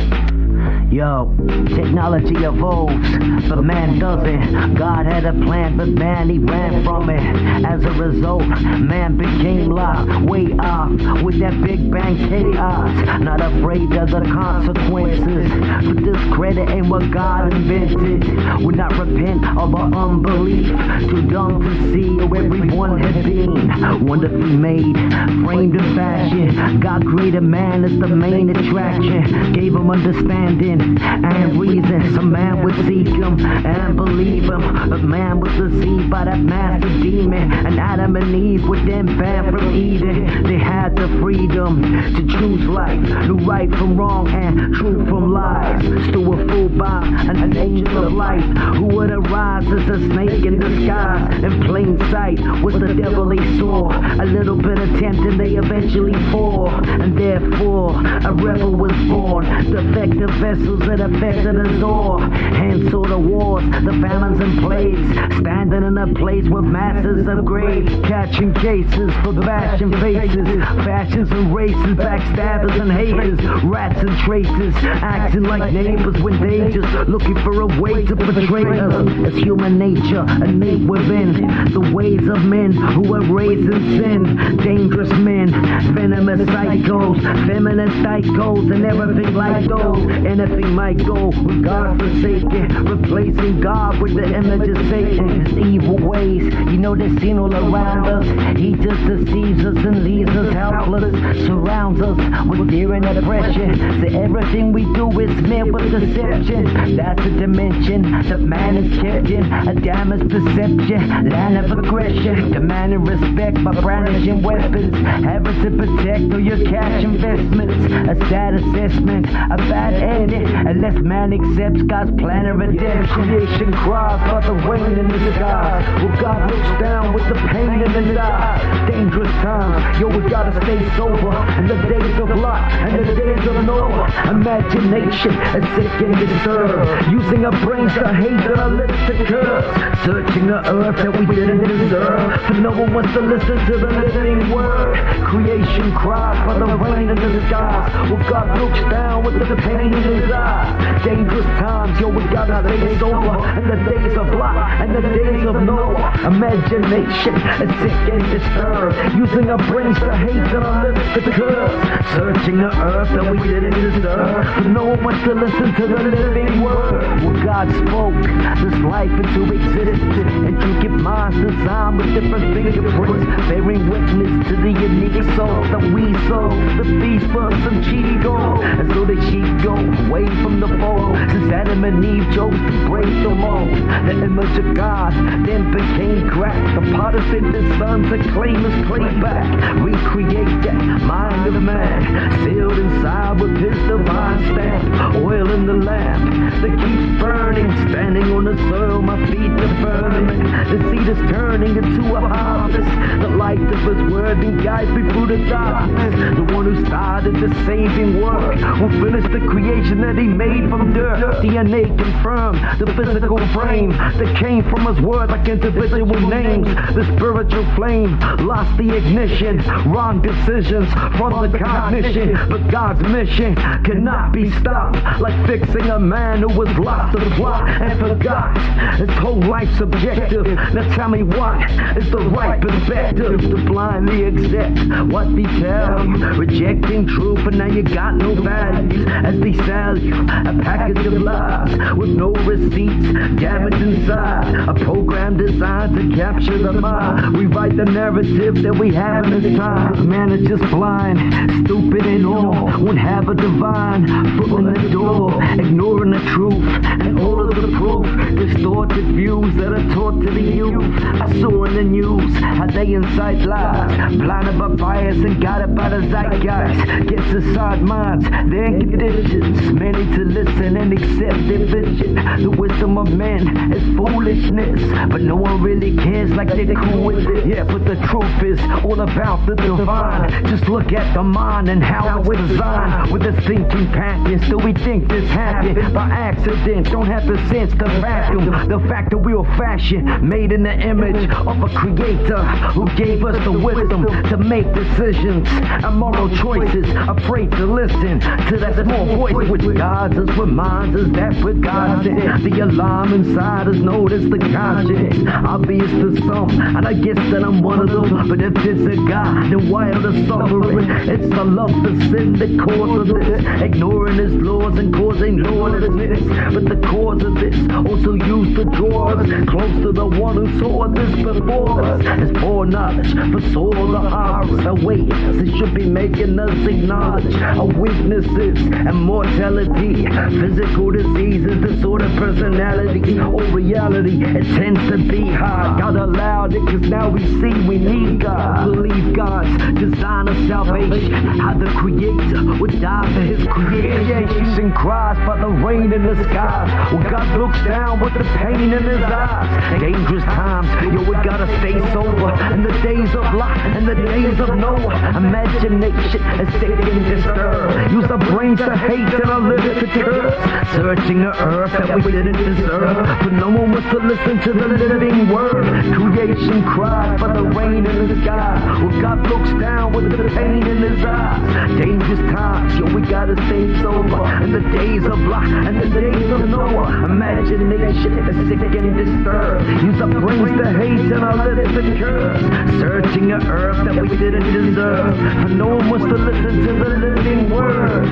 Yo, technology evolves, but man doesn't. God had a plan, but man, he ran from it. As a result, man became lost, way off with that Big Bang chaos. Not afraid of the consequences, but discrediting what God invented. Would not repent of our unbelief, too dumb to see who everyone had been. Wonderfully made, framed in fashion. God created man as the main attraction, gave him understanding and reason. Some man would seek him and believe him, but man was deceived by that massive demon. And Adam and Eve were then banned from Eden. They had the freedom to choose life, knew right from wrong and truth from lies. Still were fooled by an angel of light who would arise as a snake in disguise. In plain sight was the devil they saw. A little bit of tempting, they eventually fall, and therefore a rebel was born. Defective vessels that affected us all. Hence all the wars, the famines and plagues, standing in a place with masses of graves, catching cases for bashing faces, fashions and races, backstabbers and haters, rats and traitors, acting like neighbors when they just looking for a way to betray us. It's human nature, innate within the ways of men who are raised in sin. Dangerous men, venomous psychos, feminine psychos, and everything like those. Anything might go with God forsaken, replacing God with the image of Satan. His evil ways, you know they're seen all around us. He just deceives us and leaves us helpless, surrounds us with fear and oppression. So everything we do is met with deception. That's a dimension that man is kept in, a damaged perception, land of aggression, demanding respect by brandishing weapons, having to protect all your cash investments. A sad assessment, a bad ending, unless man accepts God's plan of redemption. Creation cries for the rain in the sky, well God looks down with the pain in his eyes. Dangerous times, yo, we gotta stay sober, and the days of Lot and the days of Noah. Imagination is sick and disturbed, using our brains to hate and our lips to curse, searching the earth that we didn't deserve, for no one wants to listen to the living word. Creation cries for the rain in the skies, well God looks down with the pain in his eyes. Dangerous times, yo, we gotta stay sober, and the days of Lot and the days of Noah. Imagination is sick and disturbed, using our brains to hate and our lips to curse, searching the earth that we didn't deserve, but no one wants to listen to the living word. Well, God spoke this life into existence, intricate minds designed with different fingerprints, bearing witness to the unique souls that we sow. The beast for some cheat gold, and so the sheep go show, away from the fold. Since Adam and Eve chose to break the mold, the image of God then became cracked. The potter sent his son to claim his clay back. Recreate that mind of man, sealed inside with his divine stamp. Oil in the lamp that keeps burning, standing on the soil, my feet are firmament. The seed is turning into a harvest. The light of his word and guides me through the darkness. The one who started the saving work will finish the creation that he made from dirt. DNA confirmed the physical frame that came from his word like individual names. The spiritual flame lost the ignition. Wrong decisions from the cognition, but God's mission cannot be stopped. Like fixing a man who was lost the plot and forgot his whole life's objective. Now tell me what is the right perspective to blindly accept what they tell you, rejecting truth, and now you got no values as they sell you a package of lies with no receipts, damage inside, a program designed to capture the mind. We write the narrative that we have in this time. Man is just blind, stupid and all, won't have a divine foot in the door, ignoring the truth and all of the proof, distorted views that are taught to the youth. I saw in the news how they incite lies, blinded by bias and guided by the zeitgeist. Get society minds, their conditions, many to listen and accept their vision. The wisdom of men is foolishness, but no one really cares like they're cool with it. Yeah, but the truth is all about the divine. Just look at the mind and how it's designed. With a thinking pattern, still we think this happened by accident. Don't have the sense to fathom the fact that we were fashioned, made in the image of a creator who gave us the wisdom to make decisions and moral choices. Afraid to listen to that small voice which guides us, reminds us that we're God's in. The alarm inside us notice the conscience, obvious to some, and I guess that I'm one of them. But if it's a God, then why are the suffering? It's the love for sin, the cause of this, ignoring his laws and causing lawlessness. But the cause of this also used to draw us close to the one who saw this before us. It's foreknowledge for soul the horrors awaits. It should be making us acknowledge our weaknesses and mortality, physical diseases, disordered personality, or reality. It tends to be hard. God allowed it cause now we see we need God. Believe God's design of salvation, how the creator would die for his creation. Cries for the rain in the skies, well God looks down with the pain in his eyes. Dangerous times, yo, we gotta stay sober. In the days of Lot and the days of Noah, imagination is sick and disturbed. Use our brains to hate and our lips to curse, searching the earth that we didn't deserve, but no one was to listen to the living word. Creation cries for the rain in the sky, well God looks down with the pain in his eyes. Dangerous times, yo, we gotta stay sober. In the days of Lot and the days of Noah, imagination is sick and disturbed. Use our brains to hate and our lips to curse, searching the earth that we didn't deserve, for no one was to listen to the living word.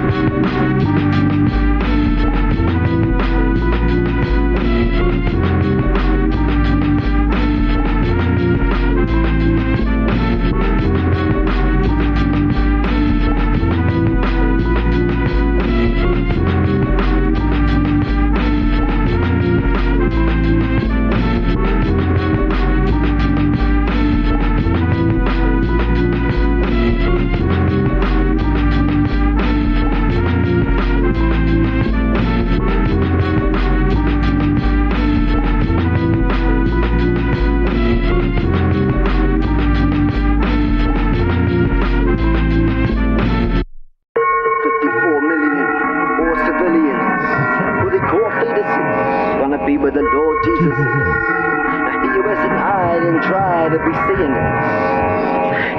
With the Lord Jesus is. Now he wasn't hide and try to be seeing this.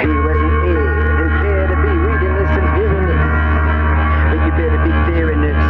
He wasn't here and care to be reading this and hearing this. But you better be fearing this.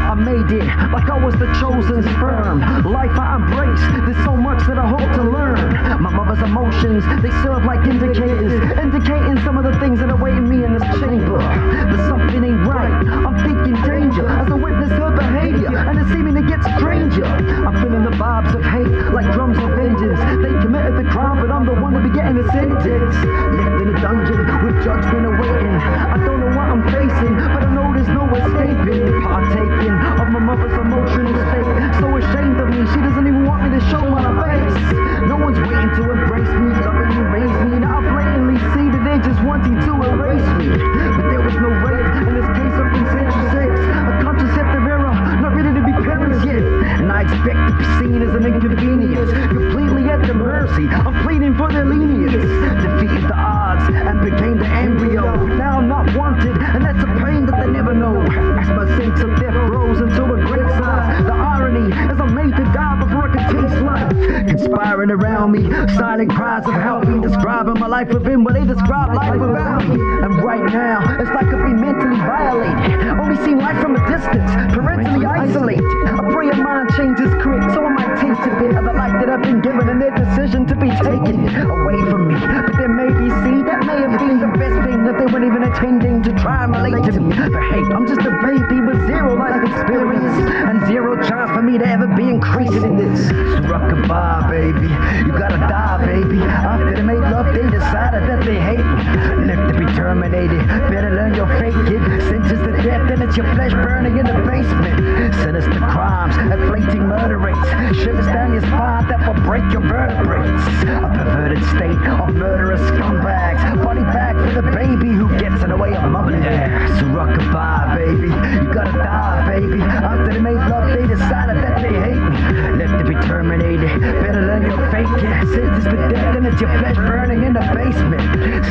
I made it like I was the chosen sperm. Life I embrace, there's so much that I hope to learn. My mother's emotions, they serve like indicators, indicating some of the things that are waiting me in this chamber. But something ain't right, I'm thinking danger as I witness her behavior, and it's seeming to get stranger. I'm feeling the vibes of hate like drums of vengeance. They committed the crime, but I'm the one to be getting a sentence. Left in a dungeon with judgment awaiting. I don't know what I'm facing, but I know there's no escaping. Partaking of my mother's emotional state. So ashamed of me, she doesn't even want me to show my face. No one's waiting to embrace me, loving me, raise me. Now I blatantly see that they're just wanting to erase me. But there was no rape in this case of consensual sex. A contraceptive error, not ready to be parents yet. And I expect to be seen as an inconvenience, completely at their mercy. I'm pleading for their lenience. Defeated the odds and became the embryo. Now I'm not wanted, and that's a pain that they never know. As my sense of death grows into a great size. The irony is I'm made to die before I can taste life. Conspiring around me, silent cries of help me. Describing my life within what they describe life without me. And right now, it's like I've been mentally violated. Only seen life from a distance, parentally isolated. I pray a mind change is quick, so I might taste a bit of the life that I've been given and their decision to be taken away from me. But there may be seed that may have been the best thing that they weren't even intending to try and relate to me. But hey, I'm just a baby with zero life experience and zero chance for me to ever be increasing in this. So rock-a-bye, baby, you gotta die, baby. After they made love, they decided that they hate me. Left to be terminated, better learn your fate, kid. Sentence to death, then it's your flesh burning in the basement. Sinister crimes, inflating murder rates. Shivers down your spine that will break your vertebrae. A perverted state of murderous scumbags. Body bag for the baby who gets in the way of mom and dad. So rock-a-bye, baby, you gotta die, baby. After they made love, they decided that they hate me. Left to be terminated, better learn your fate, yeah. Sentence to death, then it's your flesh burning in the basement.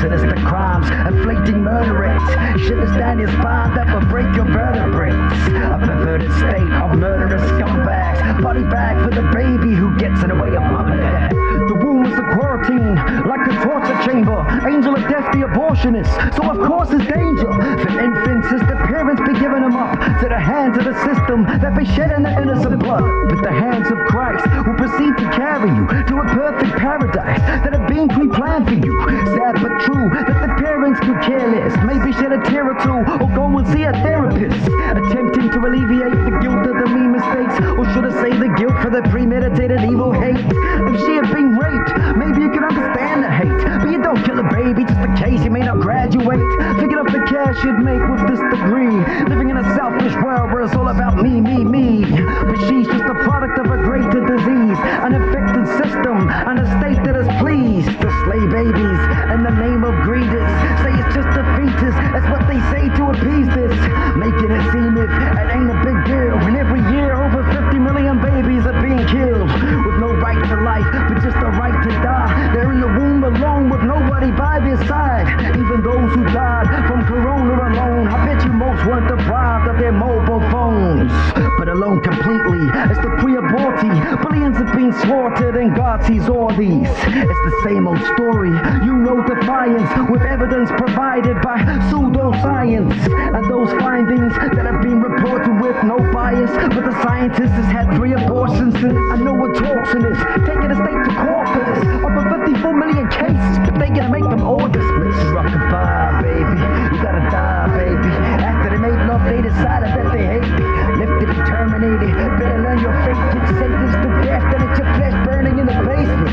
Sinister crimes, inflating murder rates. Shivers down your spine that will break your vertebrae. A perverted state of murderous scumbags. Body bag for the baby who gets in the way of mom and dad. The womb was a quarantine, like a torture chamber. Angel of death, the abortionist. So of course there's danger for infants as the parents be giving them up to the hands of the system that be shedding the innocent blood. But the hands of Christ will proceed to carry you to a perfect paradise that have been pre-planned for you. Sad but true that the parents could care less. Maybe shed a tear or two or go and see a therapist. Attempting to alleviate the guilt of the mean mistakes, or should I say the guilt for the premeditated evil hate. If she had been raped, maybe you could understand the hate. But you don't kill a baby just in case you may not graduate. Thinking of the cash you'd make with this degree. Living in a selfish world where it's all about me, me, me. But she's just a product of a greater disease, an infected system, and a state that is pleased to slay babies in the name of greeders. Say it's just a fetus, that's what they say to appease this. Making it seem if it ain't a big deal. And every year over 50 million babies are being killed with no right to life, but just a right to die. They're in the womb alone with nobody by their side. Even those who died from corona alone, I bet you most weren't deprived of their mobile phones, but alone completely. It's the pre-abortee. Billions have been slaughtered and God sees all these. It's the same old story. You know defiance with evidence provided by pseudoscience. And those findings that have been reported with no bias. But the scientist has had 3 abortions since. I know what talks in this. Taking the state to court for this. Over 54 million cases. But they gonna make them all dismissed. Rock-a-bye, baby. You gotta die, baby. After they made love, they decided that they hate me. Left to be terminated. Better learn your fate. Get sentenced to death. Then it's your flesh burning in the basement.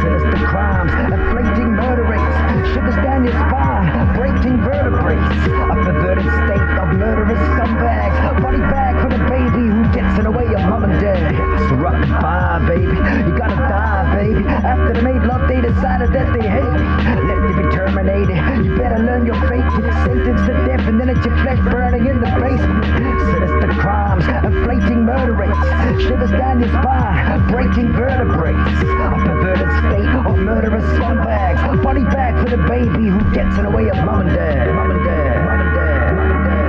Sinister crimes, inflating murder rates. Shivers down your spine, breaking vertebrae. A perverted state of murderous scumbags. Body bag for the baby who gets in the way of mom and dad. So rock-a-bye, baby. You gotta die, baby. After they made love, they decided that they hate me. Left to be terminated. You better learn your fate. Get sentenced to death, and then it's your flesh burning in the basement. Sinister crimes, inflating murder rates. Shivers down your spine, breaking vertebrae. A perverted state of murderous scumbags. Body bag for the baby who gets in the way of mom and dad. Mom and dad. Mom and dad. Mom and dad.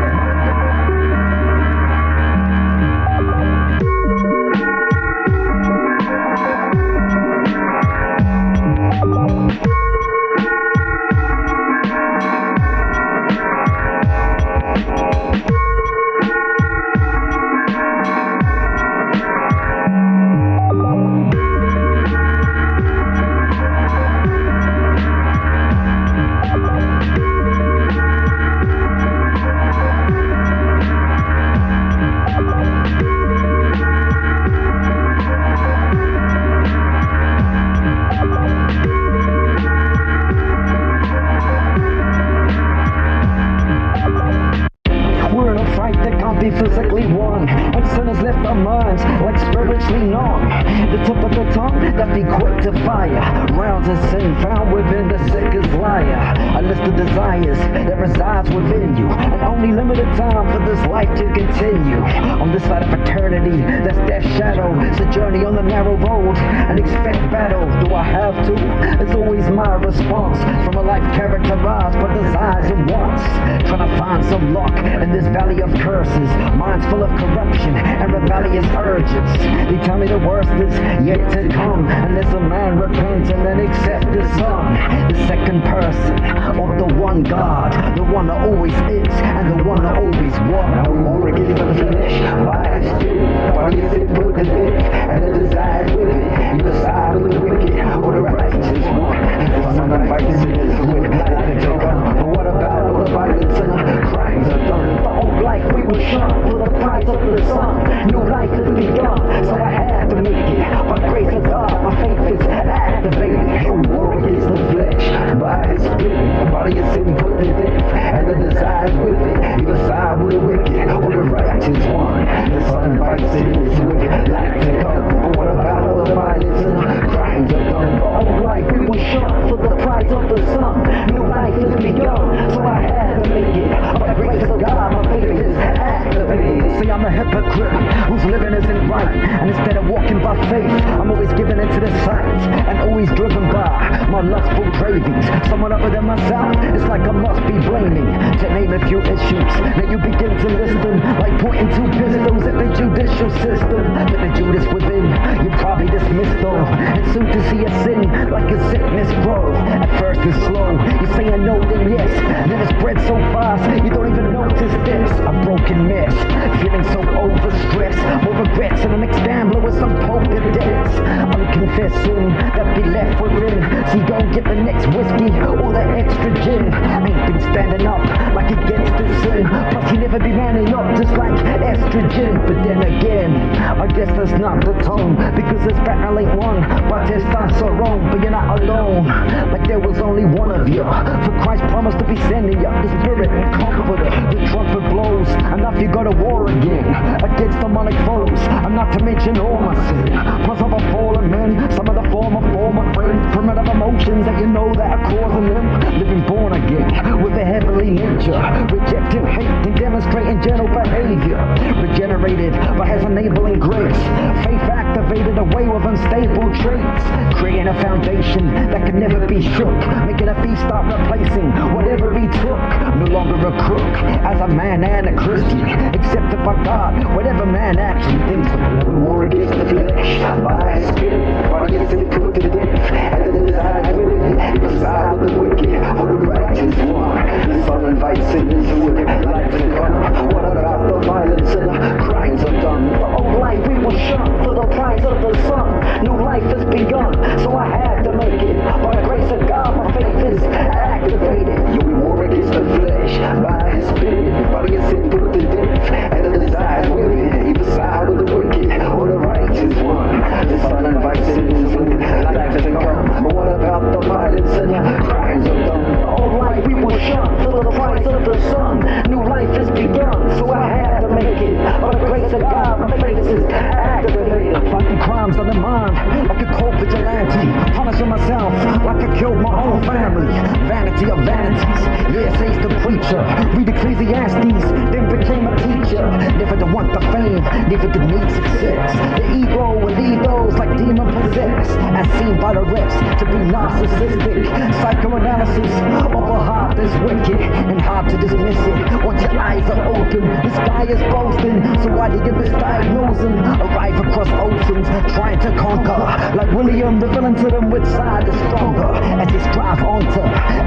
the tip of the tongue that be quick to fire. Rounds of sin found within the sickest liar. A list of desires that resides within you, and only limited time for this life to continue. On this side of eternity, that's death's shadow. It's a journey on the narrow road, and expect battle. Do I have to? It's always my response from a life characterized by desires and wants. Trying to find some luck in this valley of curses. Minds full of corruption and rebellious urges. They tell me the worst is yet to come, unless a man repents and then accepts the Son, the second person of the one God, the one that always is and the one that always was. Now we war against the flesh, by the spirit, body is it put to death, and the desires with it, either side of the wicked or the righteous one. Some of the fights is with life to come, but what about all the violence and the crimes are done? The old life we were shot for the price of the sun. New life has begun, so I had to make it. By the grace of God, my faith is activated. We war against the flesh, by his spirit, the body is sin put to death, and the desires with it, either side with the wicked or the righteous one. The sun fights in this with life to come, but what about all the violence and the crimes are done? The old life we were shot for the price of the sun. New life has begun, so I had to make it. By the grace of God, my faith is activated. See, I'm a hypocrite whose living isn't right, and instead of walking by faith, I'm always giving into the sight, and always driven by my lustful cravings. Someone other than myself, it's like I must be blaming. To name a few issues, then you begin to list them, like pointing two pistols at the judicial system. But the Judas within, you probably dismissed though, and soon to see a sin like a sickness grow. At first it's slow, you say a no then yes, and then it spreads so fast, you don't even notice this. A broken mess, feeling so overstressed, more regrets than an ex-gambler with some poker debts. Unconfessed sin that be left within, so you gon' get the next whiskey or the extra gin. Ain't been standing up like against the sin, plus you never be manning up just like estrogen. But then again, I guess that's not the tone, because this battle ain't won by testosterone. But you're not alone, like there was only one of you, for Christ promised to be sending you the Spirit and Comforter. The trumpet blows, enough you go to war again against demonic foes, and not to mention all my sin. Plus of a fallen man, some of the former friends, primitive emotions that you know that are causing them. Living born again with a heavenly nature, rejecting hate and demonstrating gentle behavior. Regenerated by his enabling grace, faith activated away with unstable traits, creating a foundation that can never be shook, making a feast start replacing whatever he took. No longer a crook, as a man and a Christian, accepted by God, whatever man actually thinks of. We war against the flesh, by his spirit, body is sin put to death, and the desires with it, either side with the wicked or the righteous one. The sun invites sinners with life to come. What about the violence and the crimes are done? The old life we were shot for the price of the sun. New life has begun, so I had to make it. By the grace of God, my faith is activated. We war against the flesh, by his spirit, body is sin put to death, and the desires with it, either side with the wicked or the righteous one. The sun invites sinners with life to come, but what about the violence and the crimes are done? The old life we were shot for the price of the sun. New life has begun, so I had to make it. By the grace of God, my faith is activated. Fighting crimes on the mind, like a cold vigilante, punishing myself like I killed my own family. Vanity of vanities, yeah, says the preacher. Read Ecclesiastes, then became a teacher. Never to want the fame, never to need success. The ego will lead those like demon possessed, as seen by the rest to be narcissistic. Psychoanalysis of a heart that's wicked and hard to dismiss it. Once your eyes are open, the sky is boasting. So why do you misdiagnose them? Arrive across oceans, trying to conquer. Like William, revealing to them which side is stronger, as they strive on to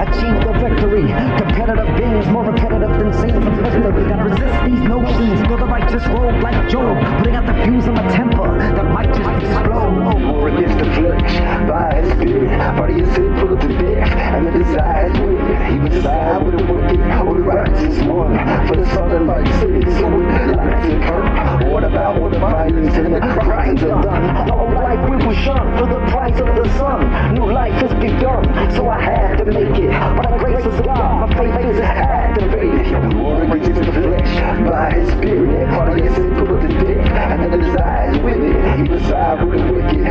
achieve the victory. Competitive beings, more repetitive than scenes of history. Gotta resist these notions, go the righteous road like Job, putting out the fuse on my temper that might just explode. War against the flesh, by his spirit, body is sin put to death, and the desires with it, even side with the wicked or the righteous one. For the sun and light cities, so with life to come. What about all the violence and the crimes are done? The old life we were shot for the price of the sun. New life has begun, so I had to make it. By the grace of God, my faith is activated. War against the flesh, by his spirit, body is sin put to death, and the desires with it, even side with the wicked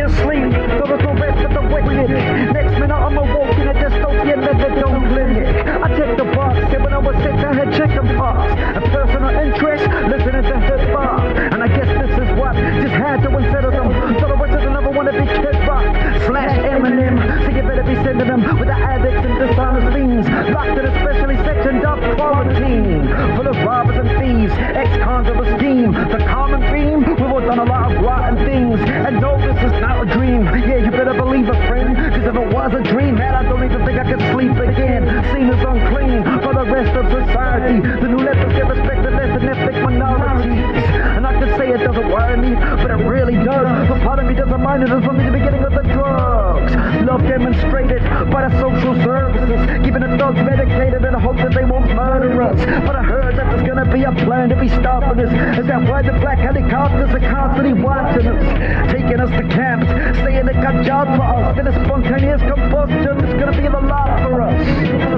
asleep, so there's no rest for the wicked. Next minute I'm awoke in a dystopian methadone clinic. I checked the box, said when I was 6 I had chicken pox. A personal interest, listening to hip hop. And I guess this is what just had to unsettle them. So the rest of them never want to be Kid Rock / Eminem. So you better be sending them with the addicts and dishonest fiends, locked in a specially sectioned up quarantine, full of robbers and thieves, ex-cons of a scheme. The common theme, we've all done a lot of rotten things. And no, this is not a dream. Yeah, you better believe it, friend. Cause if it was a dream, man, I don't even think I could sleep again. Seen as unclean for the rest of society. The new lepers get respected less than ethnic minorities. And I can say it doesn't worry me, but it really does. But part of me doesn't mind it as long as the beginning of the drugs. Love demonstrated by the social services, keeping the thugs medicated in the hope that they won't murder us. But I heard that there's gonna be a plan to be stopping us. Is that why the black helicopters are constantly watching us, taking us to camps, saying they got jobs for us? Then a spontaneous combustion is gonna be the lot for us.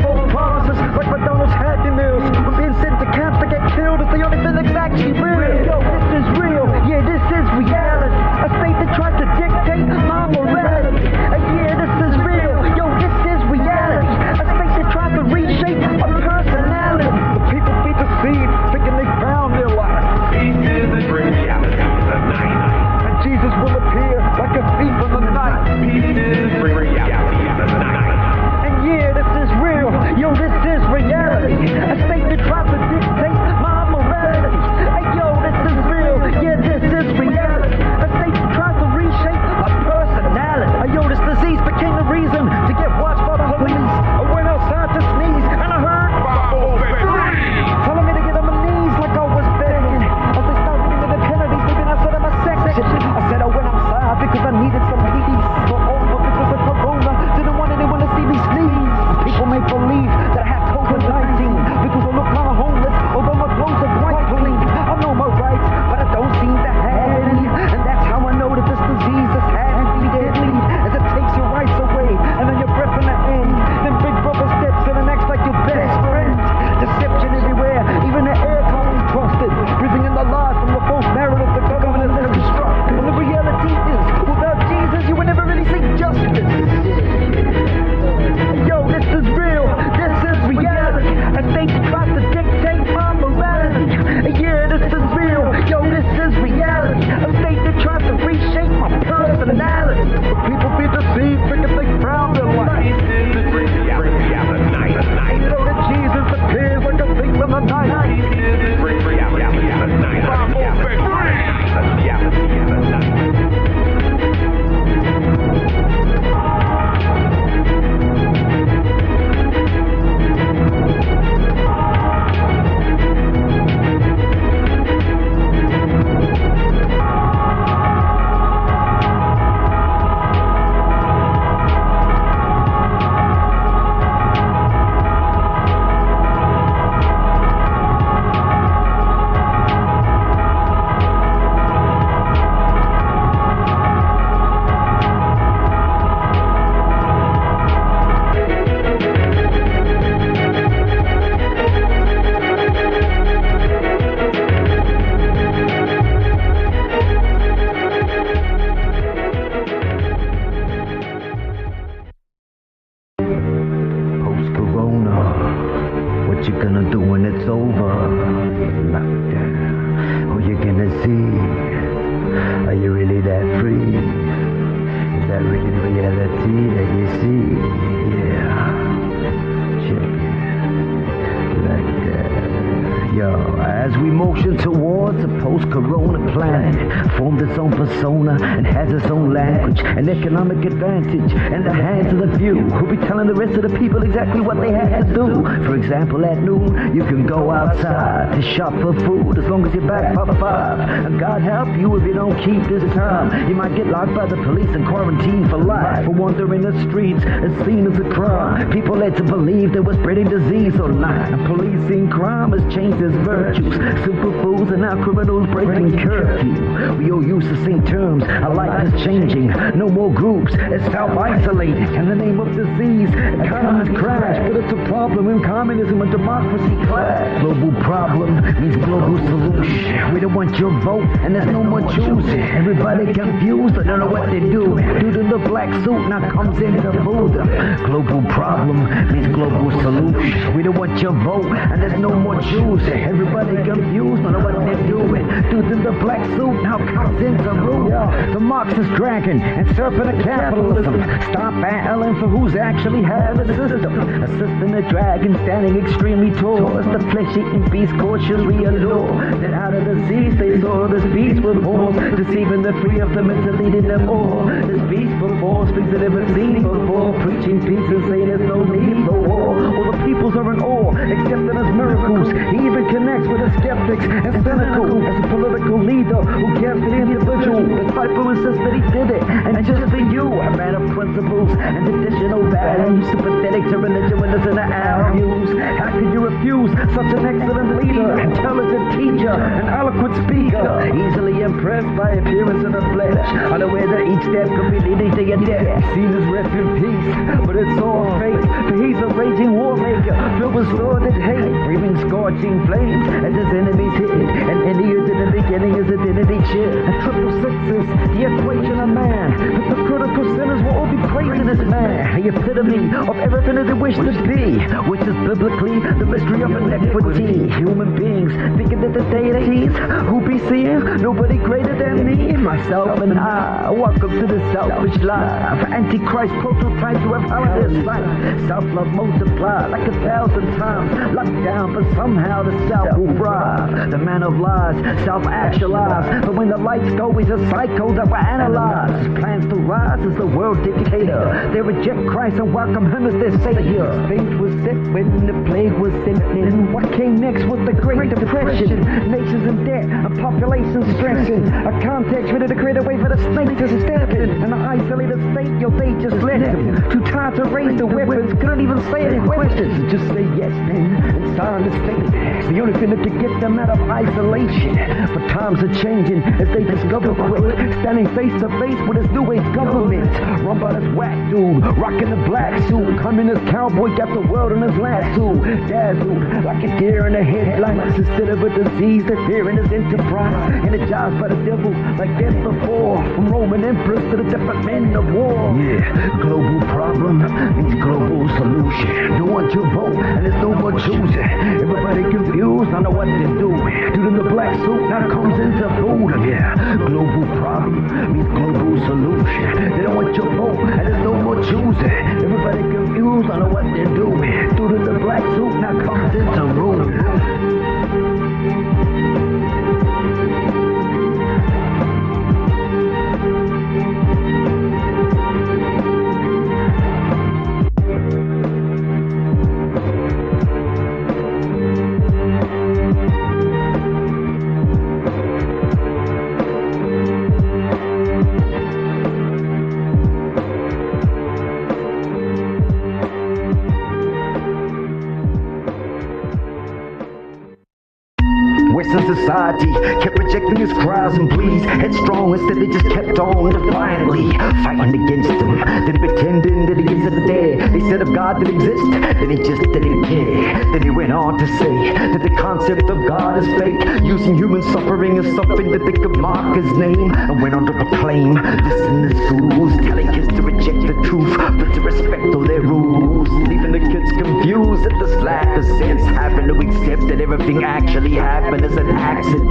False promises like McDonald's Happy Meals. We're being sent to camps to get killed is the only thing that's actually real. Yo, this is real. Yeah, this is reality. A state that tries to dictate my morality. Yeah, this is real. Yo, this is reality. A state that tries to reshape a personality. The people be deceived, thinking they found their life. This is the reality of the night. And Jesus will appear like a thief in the night. This is the reality of the night. And yeah, this is real. Yo, this is reality. A state that tries to dictate my morality. Yo, this is real. Yeah, this is reality. A state that tries to reshape a personality. Yo, this disease became the reason to get watched by the police. I went outside to sneeze and I heard telling me to get on my knees like I was begging. As they started giving me the penalties, leaving outside of my section. I said I went outside because I needed some peace. But over because of Corona, didn't want anyone to see me sneeze. People may believe that I have COVID-19 because I look kind of homeless, although my clothes are quite clean. I know my rights, but I don't seem to have any. And that's how I know that this disease is hadly deadly, as it takes your rights away, and then your breath in the end. Then Big Brother steps in and acts like your best friend. Deception everywhere, even the air can't be trusted. Breathing in the lies from the false narrative the government has constructed. And the reality is, without Jesus, you would never really see justice. Yo, this is real, this is reality. A state that tries to dictate my morality. Yeah, this is real, yo, this is reality. A state that tries to reshape my personality. But people be deceived, thinking they found their life. This is the reality of the night. You know that Jesus appears like a thief in the night. This is the reality of the night. The reality of the night. What you gonna do when it's over? Lockdown. Who you gonna see? Are you really that free? Is that really the reality that you see? Yeah. Check it. Like that. Yo, as we motion towards a post-corona planet, formed its own persona and has its own language and economic advantage in the hands of the few who'll be telling the rest of the people exactly what they have to do. For example, at noon, you can go outside to shop for food as long as you're back by 5. And God help you if you don't keep this time. You might get locked by the police and quarantined for life for wandering the streets as seen as a crime. People led to believe there was spreading disease online. And policing crime has changed its virtues. Superfoods and now criminals breaking curfew. We We all use the same terms. Our life is changing. No more groups. It's self-isolated. In the name of disease, economies crash. But it's a problem when communism and democracy clash. Global problem means global solution. We don't want your vote, and there's no more choosing. Everybody confused, I don't know what they do. Dude in the black suit now comes in to move them. Global problem means global solution. We don't want your vote, and there's no more choosing. Everybody confused, I don't know what they're doing. Dude in the black suit now comes in to move them. The Marxist dragon and serpent of capitalism. Stop battling for who's actually having the system. Assisting the dragon standing extremely tall. As the flesh-eating beast cautiously allure. Then out of the seas they saw this beast with horns, deceiving the free of them into leading them all. This beast performs things they never seen before, preaching peace and saying there's no need for war. All the peoples are in awe, accepting his miracles. He even connects with the skeptics and cynical. As a political leader who cares for the individual, the type who insists that he did it, and just for you, a man of principles and traditional values, sympathetic to religion when it's in the our views. How could you refuse such an excellent leader, intelligent teacher, an eloquent speaker, easily impressed by appearance in the flesh, unaware that each step could be leading to your death. Seen his rest in peace, but it's all fake, for he's a raging war maker, filled with sordid hate, breathing scorching flames as his enemies hit, and Indians in the beginning his identity chip. And triple sixes, the equation of man, but the critical sinners will all be praising this man, the epitome of everything that they wish to be, which is biblically the mystery of inequity. Human beings thinking that the deities who be seeing nobody greater than me, myself and I. Welcome to the selfish life, Antichrist prototype to have held this life. Self-love multiplied like 1,000 times, locked down, but somehow the self will rise. The man of lies, self-actualized, but when the lights go, he's a psycho that will analyze. His plans to rise as the world dictator. They reject Christ and welcome him as their savior. Faith was sick when the plague was sent in. What came next was the Great Depression. Nations in debt, a population stressing. A context ready to create a way for the snake to step in. And the isolated state, they just let him. Too tired to raise the weapons, couldn't even say any questions. Just say yes then, and sign the statement. It's the only thing that can get them out of isolation. But times are changing as they discover quick. Standing face to face with his new age government. Run by this whack dude, rocking the black suit. Communist cowboy got the world in his lasso. Dazzled like a deer in the headlights. Instead of a disease that fear in his enterprise. Energized by the devil like death before. From Roman emperors to the different men of war. Yeah, global problem means global solution. Don't want your vote and there's no more choosing. Everybody confused, I know what they're doing. Dude in the black suit now comes into food. Yeah, global problem means global solution. They don't want your vote and there's no more choosing. Everybody confused, I know what they're doing. Dude in the black suit now comes into room. Western society kept rejecting his cries and pleas. Headstrong, instead they just kept on defiantly fighting against him, then pretending that he isn't there. They said if God did exist, then he just didn't care. Then he went on to say that the concept of God is fake, using human suffering as something that they could mark his name, and went on to proclaim this in the schools, telling kids to reject the truth, but to respect all their rules, leaving the kids confused at this lack of sense, having to accept that everything actually happened as an accident.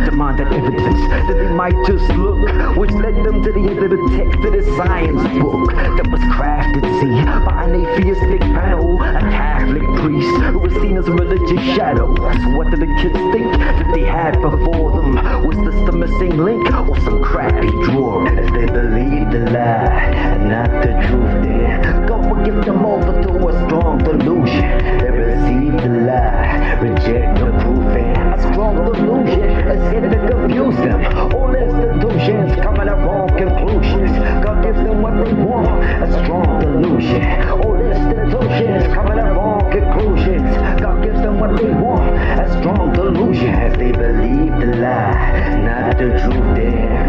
Demanded evidence that they might just look, which led them to the end of the text of the science book that was crafted, see, by an atheistic panel, a Catholic priest who was seen as a religious shadow. So what did the kids think that they had before them? Was this the missing link or some crappy drawing? As they believed the lie and not the truth, then God would give them over to a strong delusion. They received the lie, reject the proof, and a strong delusion is here to confuse them. All institutions coming to wrong conclusions. God gives them what they want, a strong delusion. All institutions coming to wrong conclusions. God gives them what they want, a strong delusion. As they believe the lie, not the truth, there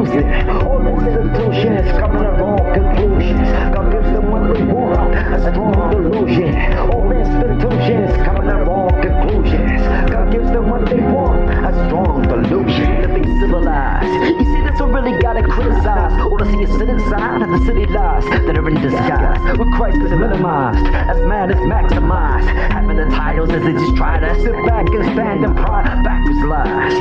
confuse them. All institutions coming to wrong conclusions. God gives them what they want, a strong delusion. All institutions coming to wrong conclusions. God gives them what they want, a strong delusion. To be civilized. You see, that's what really gotta criticize. All to see is sit inside of the city lies that are in disguise. Where Christ is minimized, as man is maximized. Having the titles as they just try to sit back and stand in pride. Backwards lies.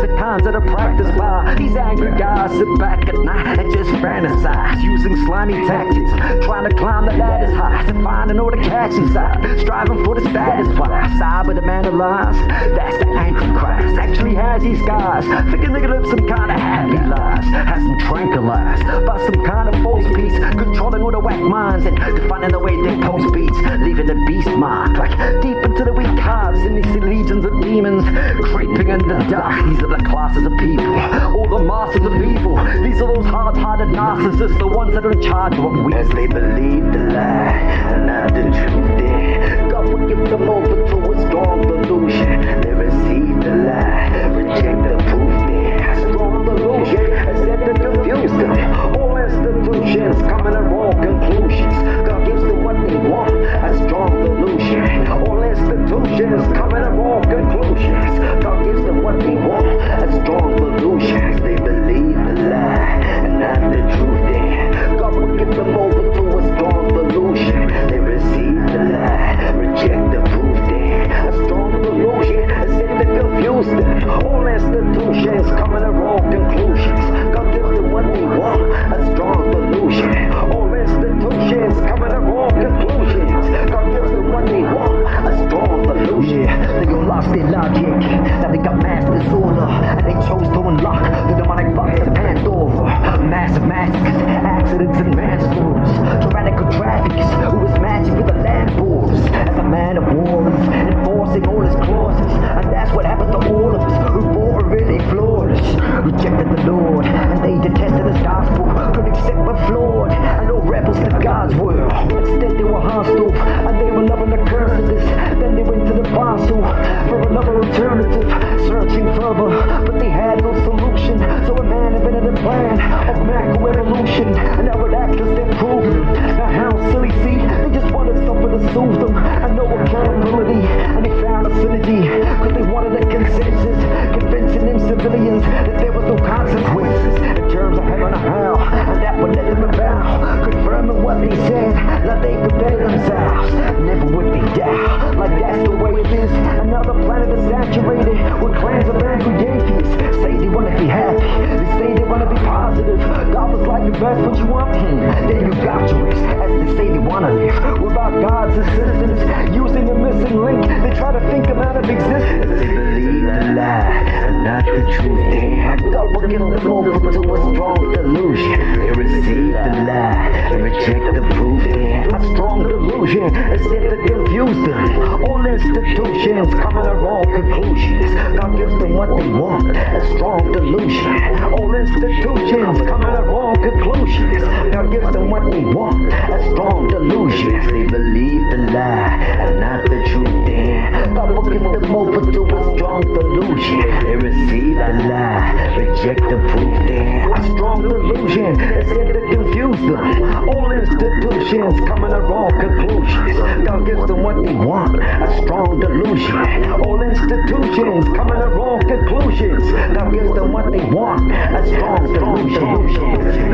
The kinds that are practiced by these angry guys sit back at night and just fantasize. Using slimy tactics, trying to climb the ladder's high. To find an order catch inside, striving for the status. Why? Side with the man of lies. That's the Antichrist. Actually has these guys thinking they could live some kind of happy lives. Has them tranquilized by some kind of false peace, controlling all the whack minds and defining the way they post beats, leaving the beast mark like deep into the weak hives. And these legions of demons creeping in the dark. These are the classes of people, all the masters of evil. These are those hard-hearted narcissists, the ones that are in charge of what we. As they believe the lie and not the truth, God will give them over to a strong delusion. They receive the lie, reject the proof. A strong delusion is set to confuse them. All institutions coming to wrong conclusions. God gives them what they want, a strong delusion. All institutions coming to wrong conclusions. God gives them what they want, a strong delusion. They believe the lie and not the truth. God will give them over to a strong delusion. They receive the lie, reject the proof. A strong delusion is set to confuse them. All institutions coming to wrong conclusions. God gives them what they want, a strong delusion. All institutions coming to wrong conclusions. God gives them what they want, a strong delusion. They all lost their logic, now they got mass disorder, and they chose to unlock the demonic box of Pandora. Massive massacres, accidents and manslaughters, tyrannical traffickers who is matching with the land borders. As a man of war, enforcing all his clauses, and that's what happened to all of us who fought really flawless. Rejected the Lord, and they detested his gospel. Couldn't accept but flawed, and all rebels to God's world. Instead they were hostile, and they were loving the curse of this. Then they went to the fossil for another alternative, searching further, but they had no solution. So a man invented a plan of macro-evolution, and now it acts as they're proven. Now how silly, see, they just wanted something to soothe them, and no accountability, and they found a synergy, cause they wanted a consensus, convincing them civilians that there was no consequences in terms of heaven or hell, and that would let them bow, confirming what they said, that they could better themselves. Never would they doubt, like that's the way it is. Another planet is saturated with clans of angry atheists. Say they wanna be happy, they say they wanna be positive. God was like, if that's what you want, then you got yours. As they say they wanna live without God's assistance, using a missing link, they try to think them out of existence. They believe the lie and not the truth. God will give them over to a strong delusion. They receive the lie and reject the proof. A strong delusion is set to confuse them. All institutions coming to wrong conclusions. God gives them what they want, a strong delusion. All institutions coming to wrong conclusions. God gives them what they want, a strong delusion. They believe the lie and not the truth. God will give them over to a strong delusion. They receive the lie, reject the proof. A strong delusion is set to confuse them. All institutions coming to wrong conclusions. God gives them what they want, a strong delusion. All institutions coming to wrong conclusions. God gives them what they want, a strong delusion.